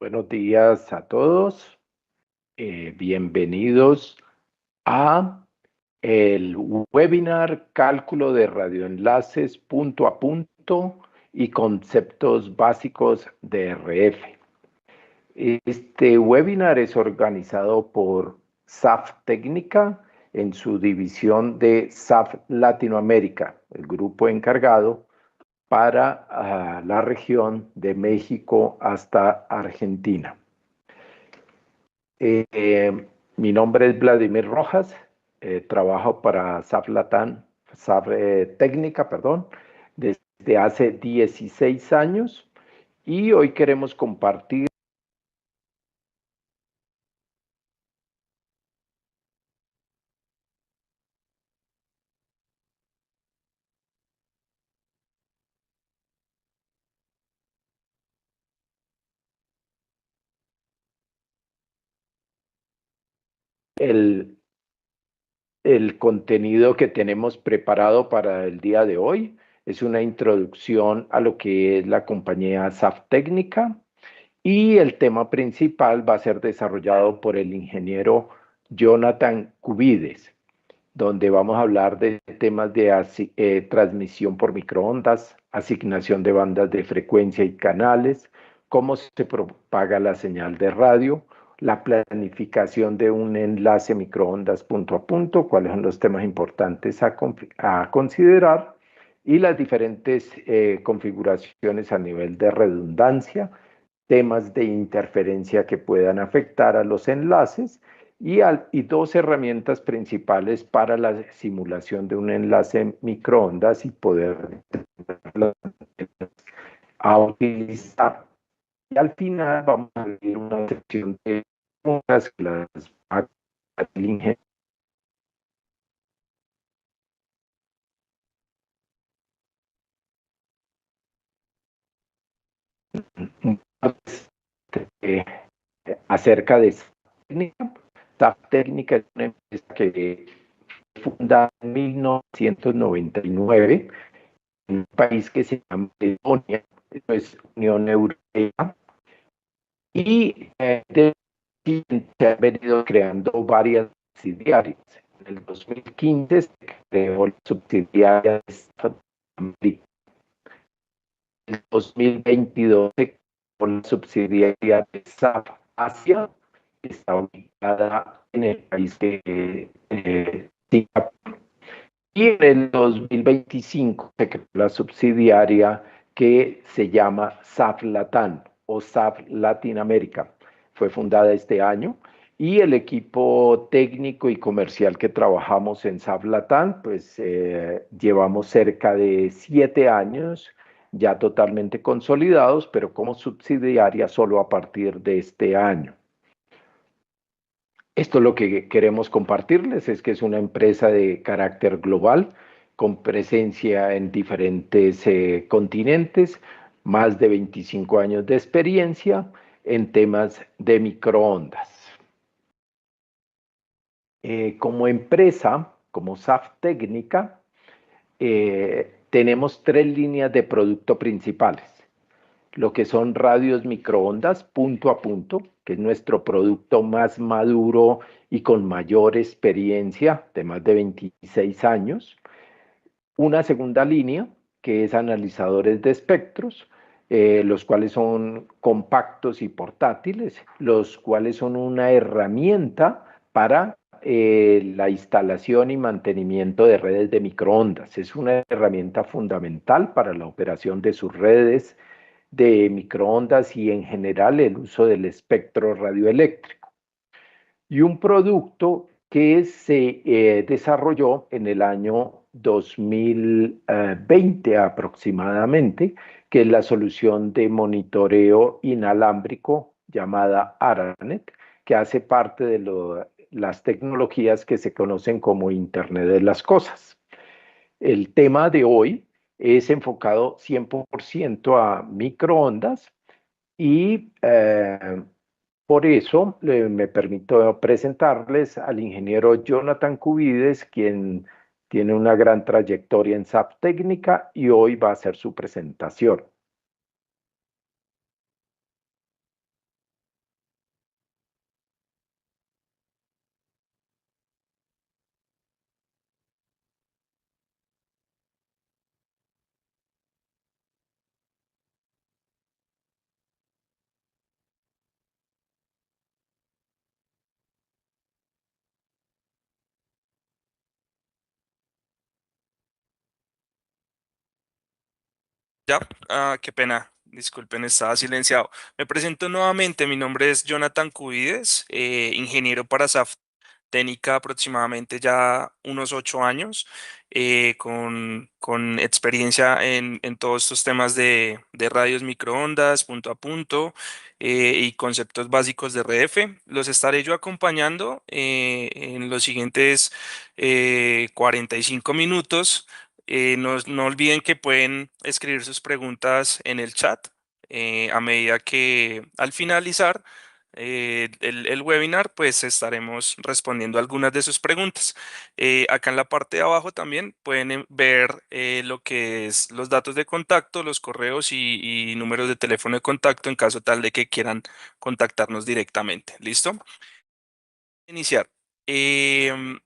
Buenos días a todos. Bienvenidos a el webinar Cálculo de radioenlaces punto a punto y conceptos básicos de RF. Este webinar es organizado por SAF Técnica en su división de SAF Latinoamérica, el grupo encargado para la región de México hasta Argentina. Mi nombre es Vladimir Rojas, trabajo para SAF Latam, SAF Técnica, perdón, desde hace 16 años y hoy queremos compartir el, el contenido que tenemos preparado para el día de hoy. Es una introducción a lo que es la compañía SAF Técnica y el tema principal va a ser desarrollado por el ingeniero Jonathan Cubides, donde vamos a hablar de temas de transmisión por microondas, asignación de bandas de frecuencia y canales, cómo se propaga la señal de radio, la planificación de un enlace microondas punto a punto, cuáles son los temas importantes a considerar y las diferentes configuraciones a nivel de redundancia, temas de interferencia que puedan afectar a los enlaces y dos herramientas principales para la simulación de un enlace microondas y poder a utilizar. Y al final vamos a ver una sección de preguntas que las va a el ingeniero. Eh, Acerca de esta técnica. Esta técnica es una empresa que fundada en 1999 en un país que se llama Estonia, esto es Unión Europea, y se han venido creando varias subsidiarias. En el 2015 se creó la subsidiaria de SAF América. En el 2022 se creó la subsidiaria de SAF Asia, que está ubicada en el país de Singapur. Y en el 2025 se creó la subsidiaria que se llama SAF Latam o SAF Latinoamérica. Fue fundada este año y el equipo técnico y comercial que trabajamos en SAF Latam, pues llevamos cerca de 7 años ya totalmente consolidados, pero como subsidiaria solo a partir de este año. Esto es lo que queremos compartirles, es que es una empresa de carácter global, con presencia en diferentes continentes, más de 25 años de experiencia en temas de microondas. Como empresa, como SAF Técnica, tenemos 3 líneas de producto principales. Lo que son radios microondas punto a punto, que es nuestro producto más maduro y con mayor experiencia de más de 26 años. Una segunda línea, que es analizadores de espectros, los cuales son compactos y portátiles, los cuales son una herramienta para la instalación y mantenimiento de redes de microondas. Es una herramienta fundamental para la operación de sus redes de microondas y en general el uso del espectro radioeléctrico. Y un producto que se desarrolló en el año 2020 aproximadamente, que es la solución de monitoreo inalámbrico llamada ARANET, que hace parte de las tecnologías que se conocen como Internet de las Cosas. El tema de hoy es enfocado 100% a microondas y por eso me permito presentarles al ingeniero Jonathan Cubides, quien tiene una gran trayectoria en SAF Técnica y hoy va a hacer su presentación. Ya, qué pena. Disculpen, estaba silenciado. Me presento nuevamente. Mi nombre es Jonathan Cubides, ingeniero para SAF Técnica aproximadamente ya unos 8 años, con experiencia en todos estos temas de radios microondas, punto a punto, y conceptos básicos de RF. Los estaré yo acompañando en los siguientes 45 minutos. No olviden que pueden escribir sus preguntas en el chat a medida que al finalizar el webinar, pues estaremos respondiendo algunas de sus preguntas. Acá en la parte de abajo también pueden ver lo que es los datos de contacto, los correos y números de teléfono de contacto en caso tal de que quieran contactarnos directamente. ¿Listo? Iniciar. Em,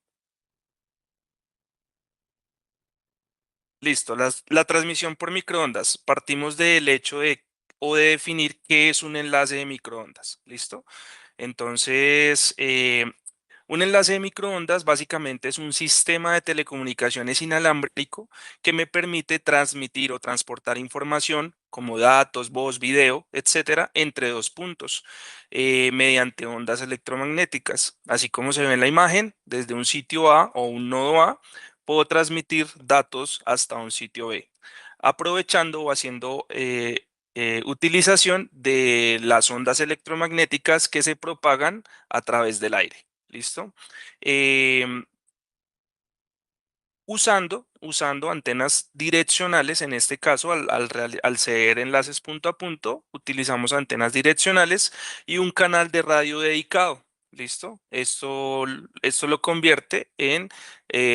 Listo, la transmisión por microondas. Partimos del hecho de o de definir qué es un enlace de microondas. ¿Listo? Entonces, un enlace de microondas básicamente es un sistema de telecomunicaciones inalámbrico que me permite transmitir o transportar información como datos, voz, video, etcétera, entre dos puntos mediante ondas electromagnéticas. Así como se ve en la imagen, desde un sitio A o un nodo A puedo transmitir datos hasta un sitio B, aprovechando o haciendo utilización de las ondas electromagnéticas que se propagan a través del aire. ¿Listo? Em, usando antenas direccionales, en este caso, al ser enlaces punto a punto, utilizamos antenas direccionales y un canal de radio dedicado. ¿Listo? Esto lo convierte en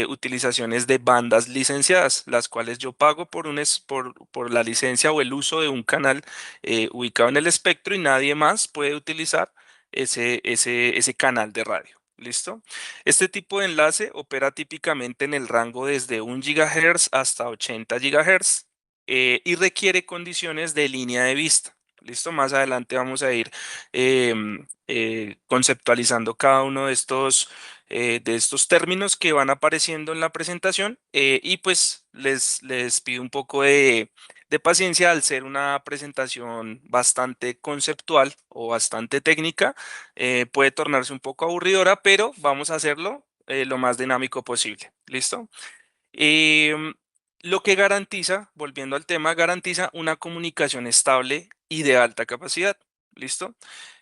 utilizaciones de bandas licenciadas, las cuales yo pago por la licencia o el uso de un canal ubicado en el espectro y nadie más puede utilizar ese canal de radio. ¿Listo? Este tipo de enlace opera típicamente en el rango desde 1 GHz hasta 80 GHz y requiere condiciones de línea de vista. ¿Listo? Más adelante vamos a ir conceptualizando cada uno de estos términos que van apareciendo en la presentación y pues les pido un poco de paciencia al ser una presentación bastante conceptual o bastante técnica. Puede tornarse un poco aburridora, pero vamos a hacerlo lo más dinámico posible. ¿Listo? Em, lo que garantiza, volviendo al tema, garantiza una comunicación estable y de alta capacidad. ¿Listo?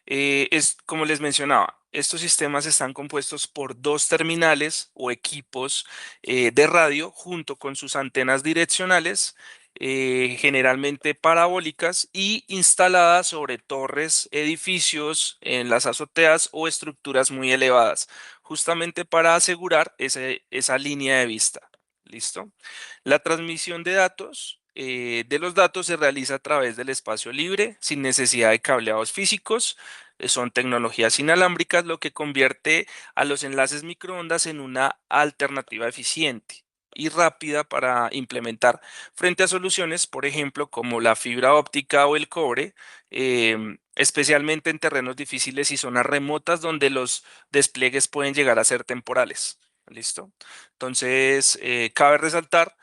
Es como les mencionaba, estos sistemas están compuestos por dos terminales o equipos de radio junto con sus antenas direccionales, generalmente parabólicas y instaladas sobre torres, edificios, en las azoteas o estructuras muy elevadas, justamente para asegurar esa línea de vista. ¿Listo? La transmisión de los datos se realiza a través del espacio libre, sin necesidad de cableados físicos. Son tecnologías inalámbricas, lo que convierte a los enlaces microondas en una alternativa eficiente y rápida para implementar frente a soluciones, por ejemplo, como la fibra óptica o el cobre, especialmente en terrenos difíciles y zonas remotas donde los despliegues pueden llegar a ser temporales. ¿Listo? Entonces, cabe resaltar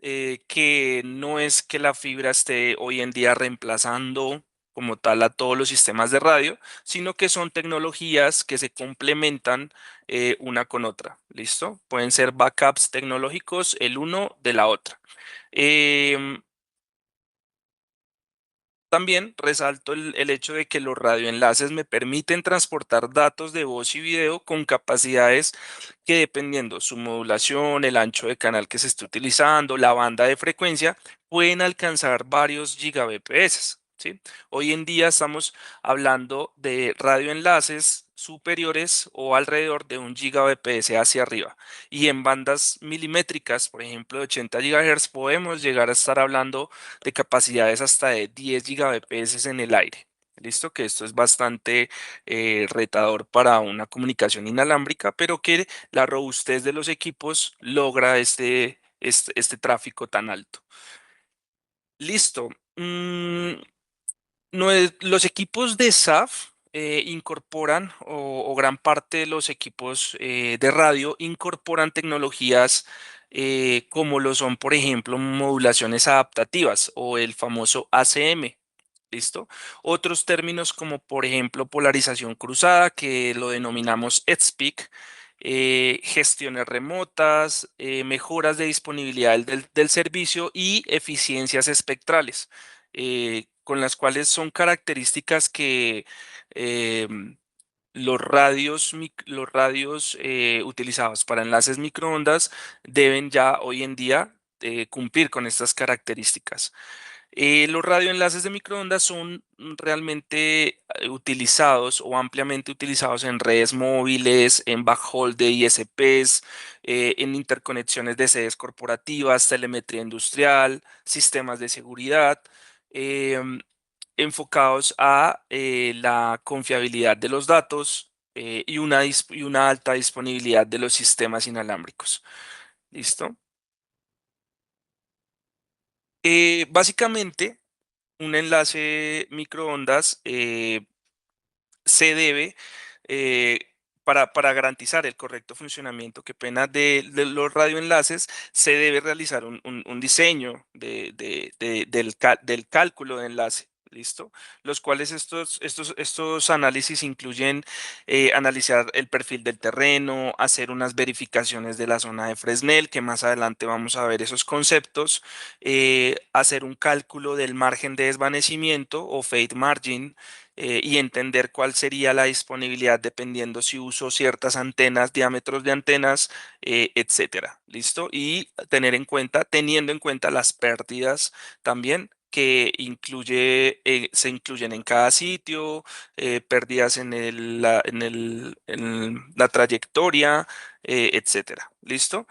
que no es que la fibra esté hoy en día reemplazando como tal a todos los sistemas de radio, sino que son tecnologías que se complementan una con otra. ¿Listo? Pueden ser backups tecnológicos el uno de la otra. Em, También resalto el hecho de que los radioenlaces me permiten transportar datos de voz y video con capacidades que dependiendo su modulación, el ancho de canal que se esté utilizando, la banda de frecuencia, pueden alcanzar varios gigabps. ¿Sí? Hoy en día estamos hablando de radioenlaces superiores o alrededor de 1 GBps hacia arriba. Y en bandas milimétricas, por ejemplo, de 80 GHz, podemos llegar a estar hablando de capacidades hasta de 10 gigabps en el aire. Listo, que esto es bastante retador para una comunicación inalámbrica, pero que la robustez de los equipos logra este tráfico tan alto. Listo. Los equipos de SAF incorporan, o gran parte de los equipos de radio incorporan tecnologías como lo son, por ejemplo, modulaciones adaptativas o el famoso ACM. ¿Listo? Otros términos como, por ejemplo, polarización cruzada, que lo denominamos EDSPIC, gestiones remotas, mejoras de disponibilidad del servicio y eficiencias espectrales, con las cuales son características que los radios utilizados para enlaces microondas deben ya hoy en día cumplir con estas características. Los radioenlaces de microondas son realmente utilizados o ampliamente utilizados en redes móviles, en backhaul de ISPs, en interconexiones de sedes corporativas, telemetría industrial, sistemas de seguridad, em, enfocados a la confiabilidad de los datos y una alta disponibilidad de los sistemas inalámbricos. ¿Listo? Básicamente, un enlace microondas se debe, eh, para garantizar el correcto funcionamiento, qué pena, de los radioenlaces, se debe realizar un diseño del cálculo de enlace. ¿Listo? Los cuales estos análisis incluyen analizar el perfil del terreno, hacer unas verificaciones de la zona de Fresnel, que más adelante vamos a ver esos conceptos, hacer un cálculo del margen de desvanecimiento o fade margin, y entender cuál sería la disponibilidad dependiendo si uso ciertas antenas, diámetros de antenas, etcétera. ¿Listo? Y teniendo en cuenta las pérdidas también que se incluyen en cada sitio, pérdidas en la trayectoria, etcétera. ¿Listo?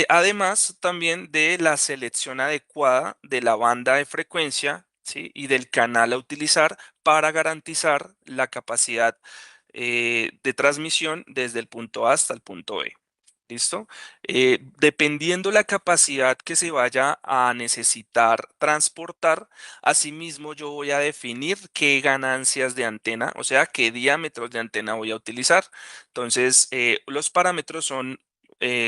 Además también de la selección adecuada de la banda de frecuencia, ¿sí? Y del canal a utilizar para garantizar la capacidad de transmisión desde el punto A hasta el punto B. ¿Listo? Dependiendo la capacidad que se vaya a necesitar transportar, asimismo yo voy a definir qué ganancias de antena, o sea, qué diámetros de antena voy a utilizar. Entonces, los parámetros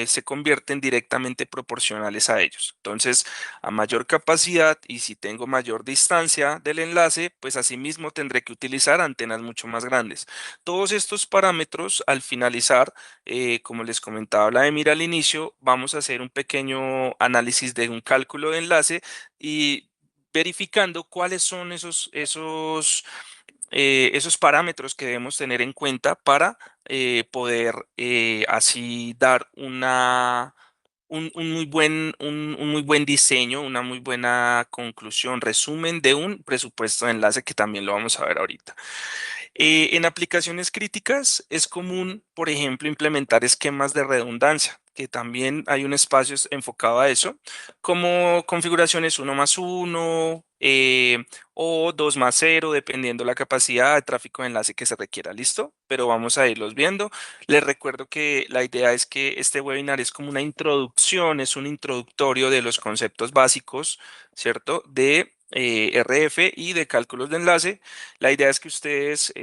se convierten directamente proporcionales a ellos. Entonces, a mayor capacidad y si tengo mayor distancia del enlace, pues asimismo tendré que utilizar antenas mucho más grandes. Todos estos parámetros, al finalizar, como les comentaba Vladimir al inicio, vamos a hacer un pequeño análisis de un cálculo de enlace y verificando cuáles son esos parámetros que debemos tener en cuenta para poder así dar un muy buen diseño, una muy buena conclusión, resumen de un presupuesto de enlace que también lo vamos a ver ahorita. En aplicaciones críticas es común, por ejemplo, implementar esquemas de redundancia, que también hay un espacio enfocado a eso, como configuraciones 1+1 o 2+0, dependiendo la capacidad de tráfico de enlace que se requiera. ¿Listo? Pero vamos a irlos viendo. Les recuerdo que la idea es que este webinar es como una introducción, es un introductorio de los conceptos básicos, ¿cierto? De RF y de cálculos de enlace. La idea es que ustedes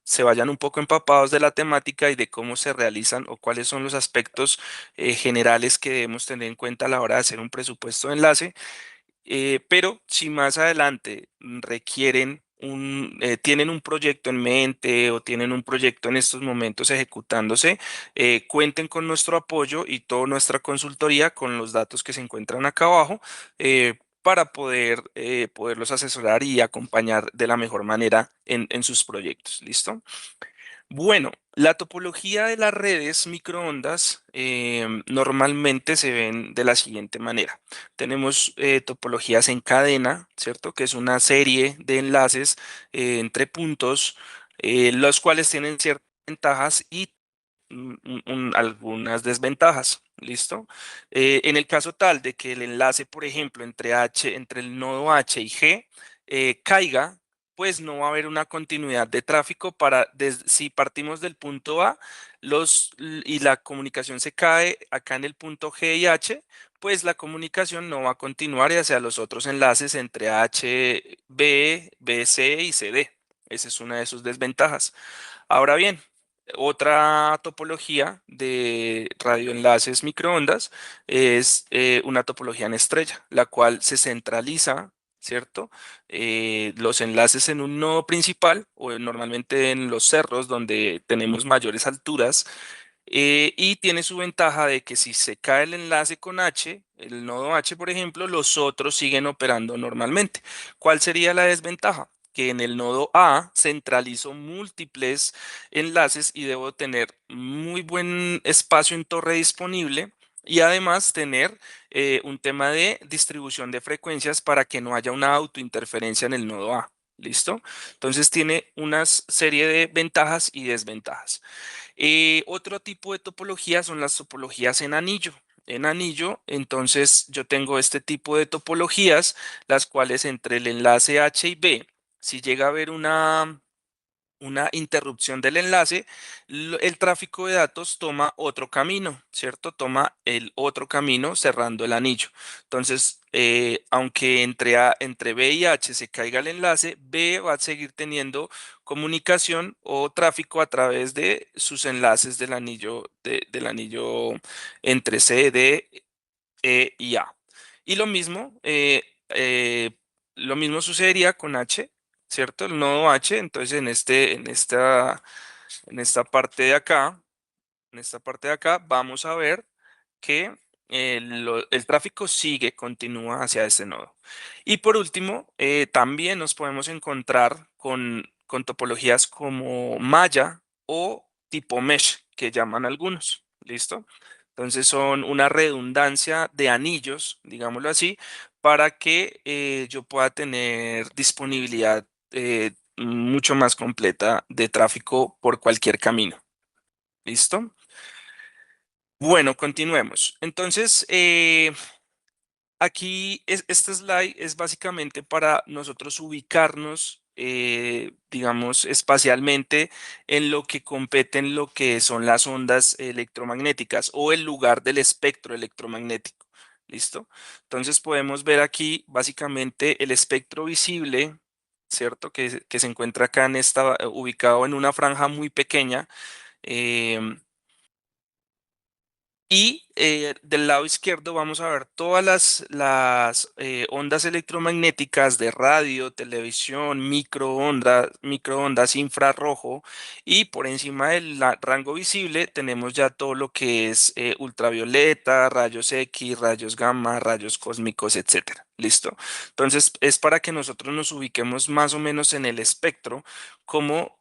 se vayan un poco empapados de la temática y de cómo se realizan o cuáles son los aspectos generales que debemos tener en cuenta a la hora de hacer un presupuesto de enlace. Pero si más adelante tienen un proyecto en mente o tienen un proyecto en estos momentos ejecutándose, cuenten con nuestro apoyo y toda nuestra consultoría con los datos que se encuentran acá abajo, para poderlos asesorar y acompañar de la mejor manera en sus proyectos. ¿Listo? Bueno, la topología de las redes microondas normalmente se ven de la siguiente manera. Tenemos topologías en cadena, ¿cierto? Que es una serie de enlaces entre puntos, los cuales tienen ciertas ventajas y algunas desventajas. ¿Listo? En el caso tal de que el enlace, por ejemplo, entre el nodo H y G caiga, pues no va a haber una continuidad de tráfico si partimos del punto A y la comunicación se cae acá en el punto G y H, pues la comunicación no va a continuar hacia los otros enlaces entre H, B, BC y CD. Esa es una de sus desventajas. Ahora bien, Otra topología de radioenlaces microondas es una topología en estrella, la cual se centraliza, ¿cierto? Los enlaces en un nodo principal o normalmente en los cerros donde tenemos mayores alturas, y tiene su ventaja de que si se cae el enlace con H, el nodo H, por ejemplo, los otros siguen operando normalmente. ¿Cuál sería la desventaja? Que en el nodo A centralizo múltiples enlaces y debo tener muy buen espacio en torre disponible y además tener un tema de distribución de frecuencias para que no haya una autointerferencia en el nodo A. ¿Listo? Entonces tiene una serie de ventajas y desventajas. Otro tipo de topología son las topologías en anillo. En anillo, entonces yo tengo este tipo de topologías, las cuales entre el enlace H y B, si llega a haber una interrupción del enlace, el tráfico de datos toma otro camino, ¿cierto? Toma el otro camino cerrando el anillo. Entonces, aunque entre B y H se caiga el enlace, B va a seguir teniendo comunicación o tráfico a través de sus enlaces del anillo, del anillo entre C, D, E y A. Y lo mismo sucedería con H, ¿cierto? El nodo H, entonces en esta parte de acá, en esta parte de acá, vamos a ver que el tráfico continúa hacia este nodo. Y por último, también nos podemos encontrar con topologías como malla o tipo mesh, que llaman algunos. ¿Listo? Entonces son una redundancia de anillos, digámoslo así, para que yo pueda tener disponibilidad mucho más completa de tráfico por cualquier camino. ¿Listo? Bueno, continuemos. Entonces, aquí este slide es básicamente para nosotros ubicarnos, digamos, espacialmente en lo que competen lo que son las ondas electromagnéticas o el lugar del espectro electromagnético. ¿Listo? Entonces podemos ver aquí básicamente el espectro visible, ¿cierto? Que se encuentra acá ubicado en una franja muy pequeña. em, y del lado izquierdo vamos a ver todas las ondas electromagnéticas de radio, televisión, microondas, infrarrojo. Y por encima del rango visible tenemos ya todo lo que es ultravioleta, rayos X, rayos gamma, rayos cósmicos, etcétera. ¿Listo? Entonces es para que nosotros nos ubiquemos más o menos en el espectro, como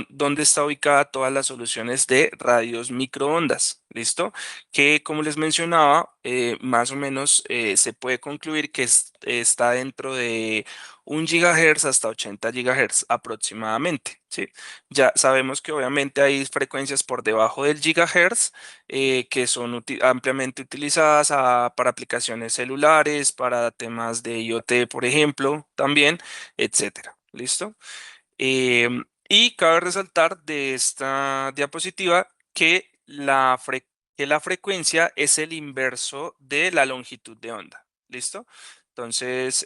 dónde está ubicada todas las soluciones de radios microondas. ¿Listo? Que como les mencionaba, más o menos se puede concluir que está dentro de 1 GHz hasta 80 GHz aproximadamente, ¿sí? Ya sabemos que obviamente hay frecuencias por debajo del gigahertz, que son ampliamente utilizadas para aplicaciones celulares, para temas de IoT, por ejemplo, también, etcétera. ¿Listo? Y cabe resaltar de esta diapositiva que la frecuencia es el inverso de la longitud de onda. ¿Listo? Entonces,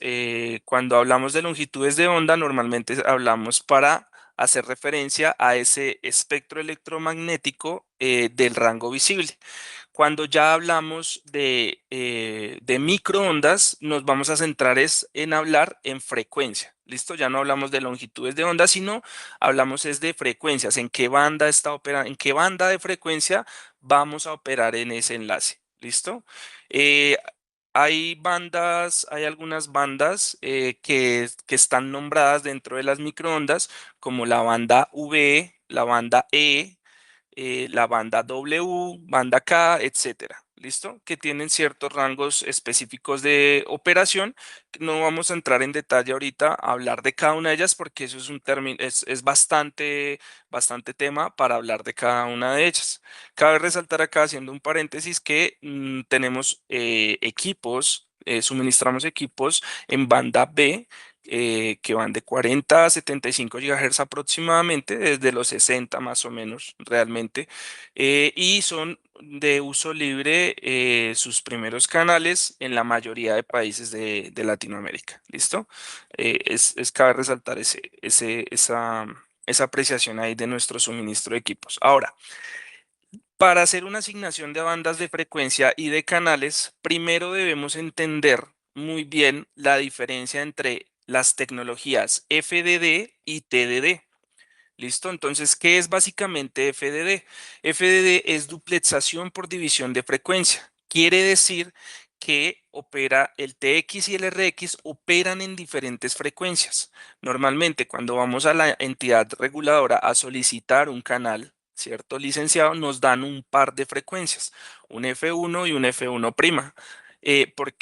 cuando hablamos de longitudes de onda, normalmente hablamos para hacer referencia a ese espectro electromagnético del rango visible. Cuando ya hablamos de microondas, nos vamos a centrar en hablar en frecuencia. ¿Listo? Ya no hablamos de longitudes de onda, sino hablamos es de frecuencias, en qué banda está operando, en qué banda de frecuencia vamos a operar en ese enlace. ¿Listo? Eh, hay algunas bandas que están nombradas dentro de las microondas, como la banda V, la banda E, la banda W, banda K, etcétera. ¿Listo? Que tienen ciertos rangos específicos de operación. No vamos a entrar en detalle ahorita a hablar de cada una de ellas porque eso es un término, es bastante tema para hablar de cada una de ellas. Cabe resaltar acá, haciendo un paréntesis, que tenemos equipos, suministramos equipos en banda B, que van de 40 a 75 GHz aproximadamente, desde los 60 más o menos realmente, y son de uso libre sus primeros canales en la mayoría de países de Latinoamérica. ¿Listo? Cabe resaltar esa apreciación ahí de nuestro suministro de equipos. Ahora, para hacer una asignación de bandas de frecuencia y de canales, primero debemos entender muy bien la diferencia entre las tecnologías FDD y TDD. ¿Listo? Entonces, ¿qué es básicamente FDD? FDD es duplexación por división de frecuencia. Quiere decir que opera el TX y el RX operan en diferentes frecuencias. Normalmente, cuando vamos a la entidad reguladora a solicitar un canal, ¿cierto? Licenciado, nos dan un par de frecuencias, un F1 y un F1'. ¿Por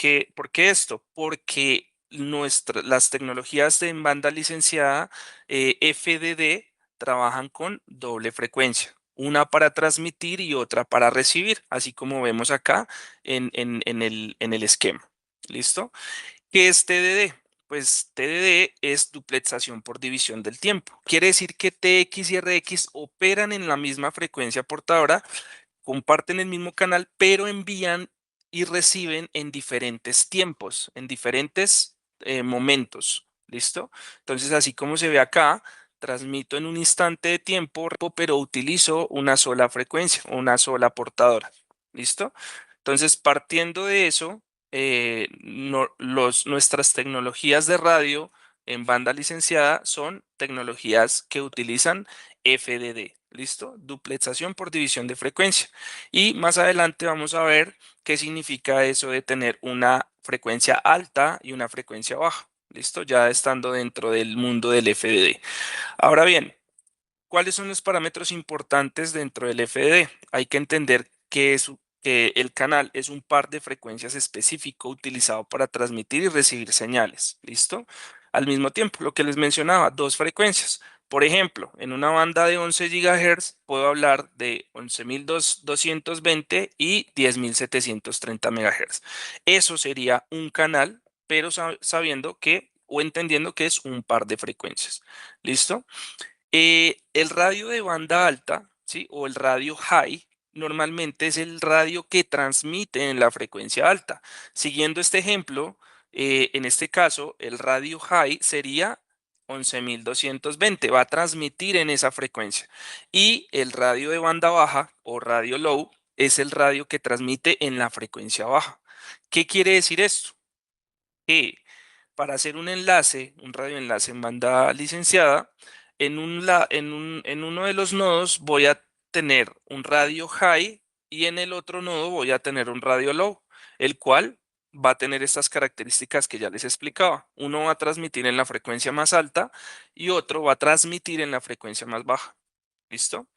qué esto? Porque las tecnologías en banda licenciada FDD trabajan con doble frecuencia, una para transmitir y otra para recibir, así como vemos acá en el esquema. ¿Listo? ¿Qué es TDD? Pues TDD es duplexación por división del tiempo. Quiere decir que TX y RX operan en la misma frecuencia portadora, comparten el mismo canal, pero envían y reciben en diferentes tiempos, en diferentes momentos. ¿Listo? Entonces, así como se ve acá, transmito en un instante de tiempo, pero utilizo una sola frecuencia, una sola portadora. ¿Listo? Entonces, partiendo de eso, nuestras tecnologías de radio en banda licenciada son tecnologías que utilizan FDD. ¿Listo? Duplexación por división de frecuencia. Y más adelante vamos a ver qué significa eso de tener una frecuencia alta y una frecuencia baja. ¿Listo? Ya estando dentro del mundo del FDD. Ahora bien, ¿cuáles son los parámetros importantes dentro del FDD? Hay que entender que el canal es un par de frecuencias específico utilizado para transmitir y recibir señales. ¿Listo? Al mismo tiempo, lo que les mencionaba, dos frecuencias. Por ejemplo, en una banda de 11 GHz puedo hablar de 11.220 y 10.730 MHz. Eso sería un canal, pero sabiendo que o entendiendo que es un par de frecuencias. ¿Listo? El radio de banda alta, ¿sí? O el radio high, normalmente es el radio que transmite en la frecuencia alta. Siguiendo este ejemplo, en este caso, el radio high sería 11.220, va a transmitir en esa frecuencia. Y el radio de banda baja o radio low es el radio que transmite en la frecuencia baja. ¿Qué quiere decir esto? Que para hacer un enlace, un radioenlace en banda licenciada, en uno de los nodos voy a tener un radio high y en el otro nodo voy a tener un radio low, el cual va a tener estas características que ya les explicaba. Uno va a transmitir en la frecuencia más alta y otro va a transmitir en la frecuencia más baja. ¿Listo?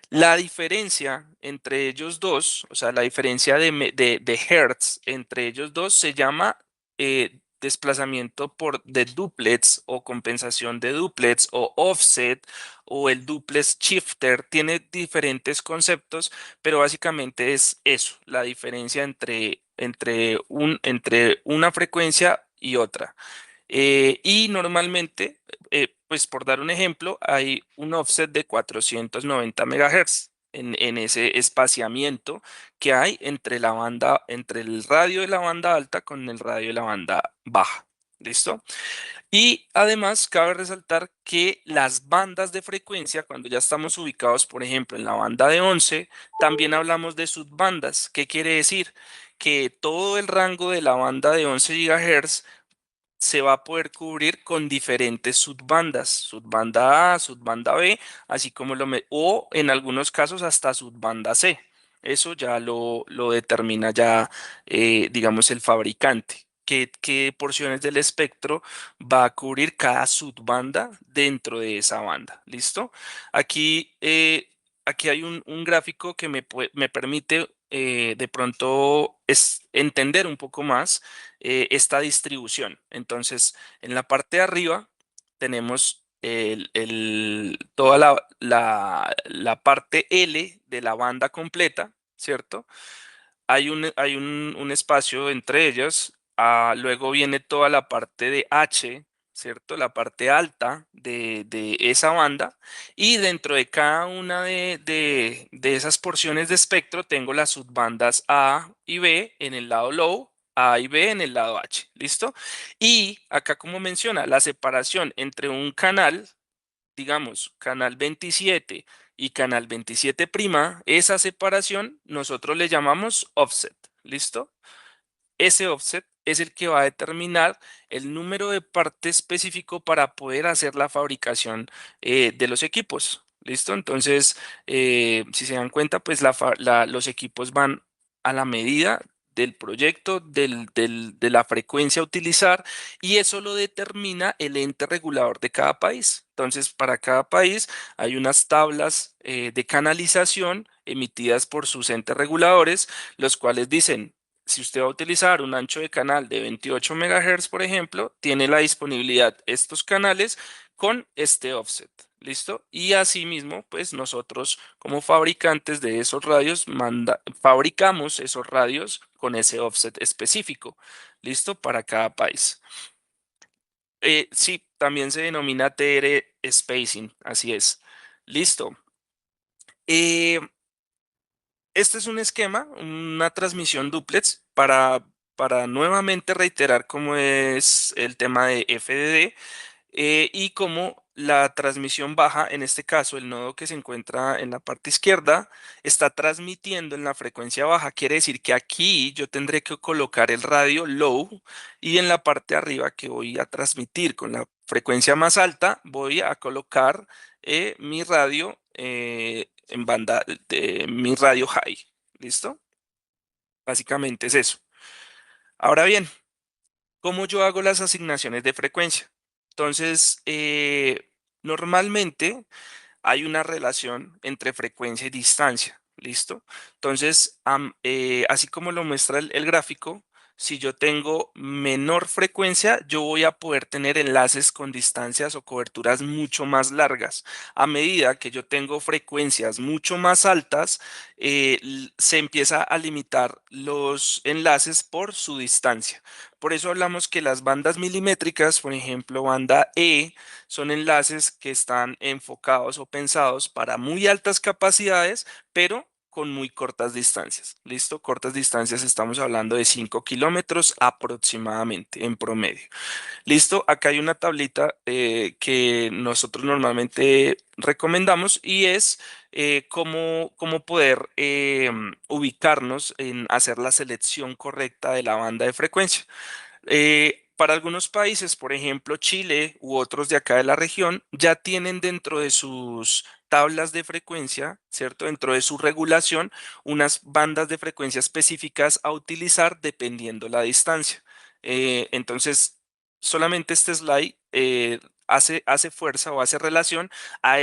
La diferencia entre ellos dos, o sea, la diferencia de hertz entre ellos dos se llama desplazamiento de duplex o compensación de duplex o offset o el duplex shifter. Tiene diferentes conceptos, pero básicamente es eso, la diferencia entre una frecuencia y otra. Y normalmente, pues por dar un ejemplo, hay un offset de 490 MHz en ese espaciamiento que hay entre entre el radio de la banda alta con el radio de la banda baja. ¿Listo? Y además cabe resaltar que las bandas de frecuencia, cuando ya estamos ubicados, por ejemplo, en la banda de 11, también hablamos de subbandas. ¿Qué quiere decir? Que todo el rango de la banda de 11 GHz se va a poder cubrir con diferentes subbandas, subbanda A, subbanda B, así como o en algunos casos hasta subbanda C. Eso ya lo determina ya, digamos, el fabricante. ¿Qué porciones del espectro va a cubrir cada subbanda dentro de esa banda? ¿Listo? Aquí, aquí hay un gráfico que me permite de pronto entender un poco más esta distribución. Entonces, en la parte de arriba tenemos toda la parte L de la banda completa, ¿cierto? Hay un espacio entre ellas. Luego viene toda la parte de H, ¿cierto? La parte alta de esa banda. Y dentro de cada una de esas porciones de espectro tengo las subbandas A y B en el lado low, A y B en el lado H. ¿Listo? Y acá, como menciona, la separación entre un canal. digamos, canal 27 y canal 27 prima, esa separación nosotros le llamamos offset. ¿Listo? Ese offset es el que va a determinar el número de parte específico para poder hacer la fabricación de los equipos. ¿Listo? Entonces, si se dan cuenta, pues los equipos van a la medida del proyecto, de la frecuencia a utilizar, y eso lo determina el ente regulador de cada país. Entonces, para cada país hay unas tablas de canalización emitidas por sus entes reguladores, los cuales dicen, si usted va a utilizar un ancho de canal de 28 MHz, por ejemplo, tiene la disponibilidad estos canales con este offset. ¿Listo? Y asimismo, pues nosotros como fabricantes de esos radios fabricamos esos radios con ese offset específico. ¿Listo? Para cada país. Sí, también se denomina TR spacing, así es. Listo. Eh, Este es un esquema, una transmisión duplex para nuevamente reiterar cómo es el tema de FDD y cómo la transmisión baja, en este caso el nodo que se encuentra en la parte izquierda, está transmitiendo en la frecuencia baja. Quiere decir que aquí yo tendré que colocar el radio low y en la parte de arriba que voy a transmitir con la frecuencia más alta, voy a colocar mi radio en banda de mi radio high. ¿Listo? Básicamente es eso. Ahora bien, ¿cómo yo hago las asignaciones de frecuencia? Entonces, normalmente hay una relación entre frecuencia y distancia. ¿Listo? Entonces, así como lo muestra el gráfico, si yo tengo menor frecuencia, yo voy a poder tener enlaces con distancias o coberturas mucho más largas. A medida que yo tengo frecuencias mucho más altas, se empieza a limitar los enlaces por su distancia. Por eso hablamos que las bandas milimétricas, por ejemplo, banda E, son enlaces que están enfocados o pensados para muy altas capacidades, pero con muy cortas distancias. ¿Listo? Cortas distancias, estamos hablando de 5 kilómetros aproximadamente en promedio. ¿Listo? Acá hay una tablita que nosotros normalmente recomendamos y es cómo poder ubicarnos en hacer la selección correcta de la banda de frecuencia. Para algunos países, por ejemplo Chile u otros de acá de la región, ya tienen dentro de sus tablas de frecuencia, ¿cierto? Dentro de su regulación, unas bandas de frecuencia específicas a utilizar dependiendo la distancia. Entonces, solamente este slide hace fuerza o hace relación a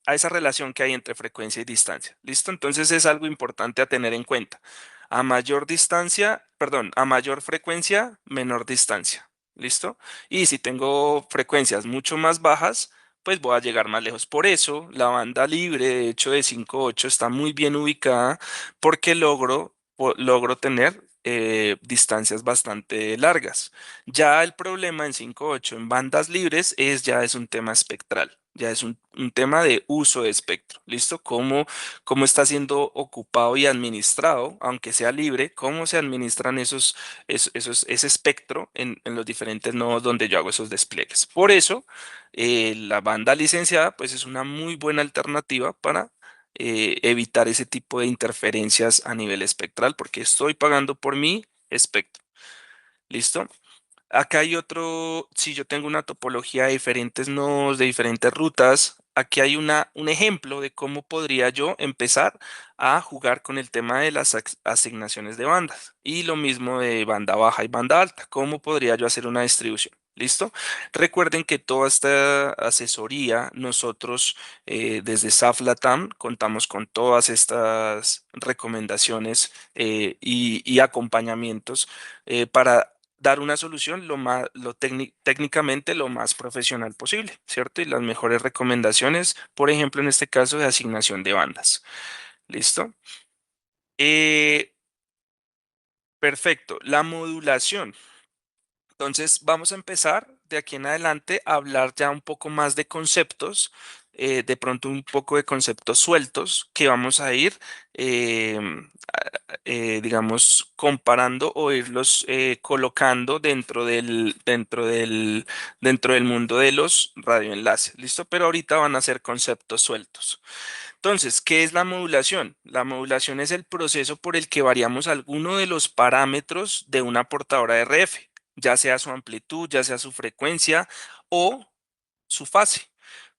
a esa relación que hay entre frecuencia y distancia. ¿Listo? Entonces es algo importante a tener en cuenta. A mayor distancia, perdón, a mayor frecuencia, menor distancia. ¿Listo? Y si tengo frecuencias mucho más bajas, pues voy a llegar más lejos. Por eso la banda libre, de hecho, de 5.8 está muy bien ubicada porque logro tener distancias bastante largas. Ya el problema en 5.8 en bandas libres ya es un tema espectral. Ya es un tema de uso de espectro. ¿Listo? Cómo está siendo ocupado y administrado, aunque sea libre, cómo se administran ese espectro en los diferentes nodos donde yo hago esos despliegues. Por eso, la banda licenciada, pues es una muy buena alternativa para evitar ese tipo de interferencias a nivel espectral, porque estoy pagando por mi espectro. ¿Listo? Acá hay otro, si yo tengo una topología de diferentes nodos, de diferentes rutas, aquí hay un ejemplo de cómo podría yo empezar a jugar con el tema de las asignaciones de bandas. Y lo mismo de banda baja y banda alta, cómo podría yo hacer una distribución. ¿Listo? Recuerden que toda esta asesoría, nosotros desde SAF Latam contamos con todas estas recomendaciones y acompañamientos para dar una solución técnicamente lo más profesional posible, ¿cierto? Y las mejores recomendaciones, por ejemplo, en este caso de asignación de bandas. ¿Listo? Eh, Perfecto. La modulación. Entonces, vamos a empezar de aquí en adelante a hablar ya un poco más de conceptos de pronto un poco de conceptos sueltos que vamos a ir, em, digamos, comparando o irlos colocando dentro del mundo de los radioenlaces. ¿Listo? Pero ahorita van a ser conceptos sueltos. Entonces, ¿qué es la modulación? La modulación es el proceso por el que variamos alguno de los parámetros de una portadora de RF, ya sea su amplitud, ya sea su frecuencia o su fase,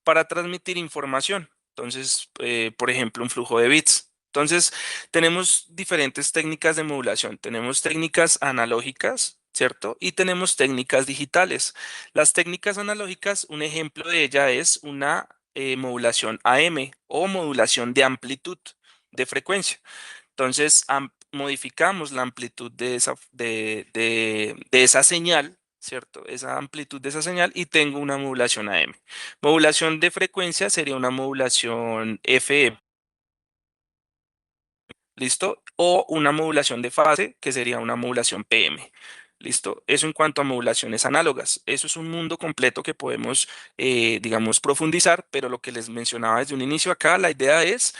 para transmitir información. Entonces, por ejemplo, un flujo de bits. Entonces, tenemos diferentes técnicas de modulación. Tenemos técnicas analógicas, ¿cierto? Y tenemos técnicas digitales. Las técnicas analógicas, un ejemplo de ella es una modulación AM o modulación de amplitud de frecuencia. Entonces, modificamos la amplitud de esa señal, ¿cierto? Esa amplitud de esa señal y tengo una modulación AM. Modulación de frecuencia sería una modulación FM. ¿Listo? O una modulación de fase, que sería una modulación PM. ¿Listo? Eso en cuanto a modulaciones análogas. Eso es un mundo completo que podemos, digamos, profundizar, pero lo que les mencionaba desde un inicio acá, la idea es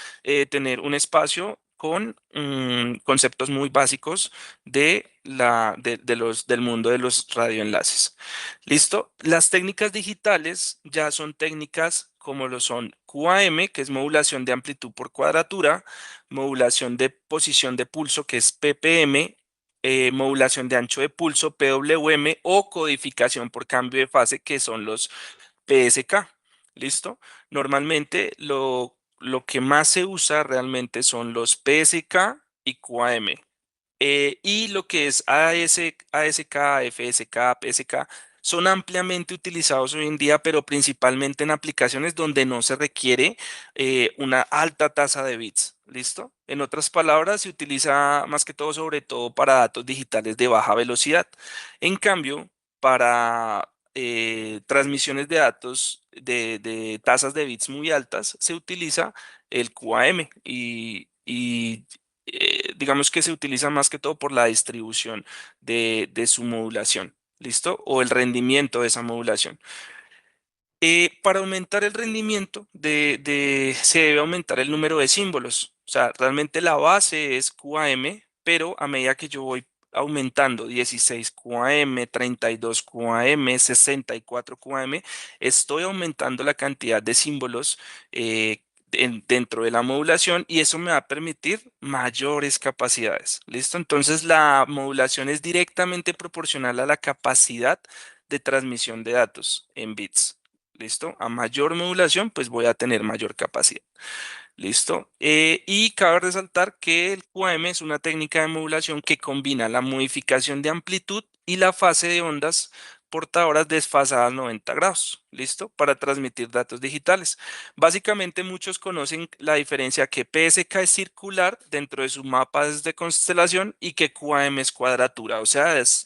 tener un espacio con conceptos muy básicos del mundo de los radioenlaces. ¿Listo? Las técnicas digitales ya son técnicas como lo son QAM, que es modulación de amplitud por cuadratura, modulación de posición de pulso, que es ppm, modulación de ancho de pulso, PWM, o codificación por cambio de fase, que son los PSK. ¿Listo? Normalmente lo que más se usa realmente son los PSK y QAM. Y lo que es ASK, FSK, PSK son ampliamente utilizados hoy en día, pero principalmente en aplicaciones donde no se requiere una alta tasa de bits. ¿Listo? En otras palabras, se utiliza más que todo, sobre todo para datos digitales de baja velocidad. En cambio, para transmisiones de datos de tasas de bits muy altas, se utiliza el QAM digamos que se utiliza más que todo por la distribución de su modulación, ¿listo? O el rendimiento de esa modulación. Para aumentar el rendimiento se debe aumentar el número de símbolos. O sea, realmente la base es QAM, pero a medida que yo voy aumentando 16 QAM, 32 QAM, 64 QAM, estoy aumentando la cantidad de símbolos dentro de la modulación y eso me va a permitir mayores capacidades. ¿Listo? Entonces la modulación es directamente proporcional a la capacidad de transmisión de datos en bits. ¿Listo? A mayor modulación, pues voy a tener mayor capacidad. ¿Listo? Y cabe resaltar que el QAM es una técnica de modulación que combina la modificación de amplitud y la fase de ondas portadoras desfasadas 90 grados. ¿Listo? Para transmitir datos digitales. Básicamente muchos conocen la diferencia que PSK es circular dentro de sus mapas de constelación y que QAM es cuadratura. O sea, es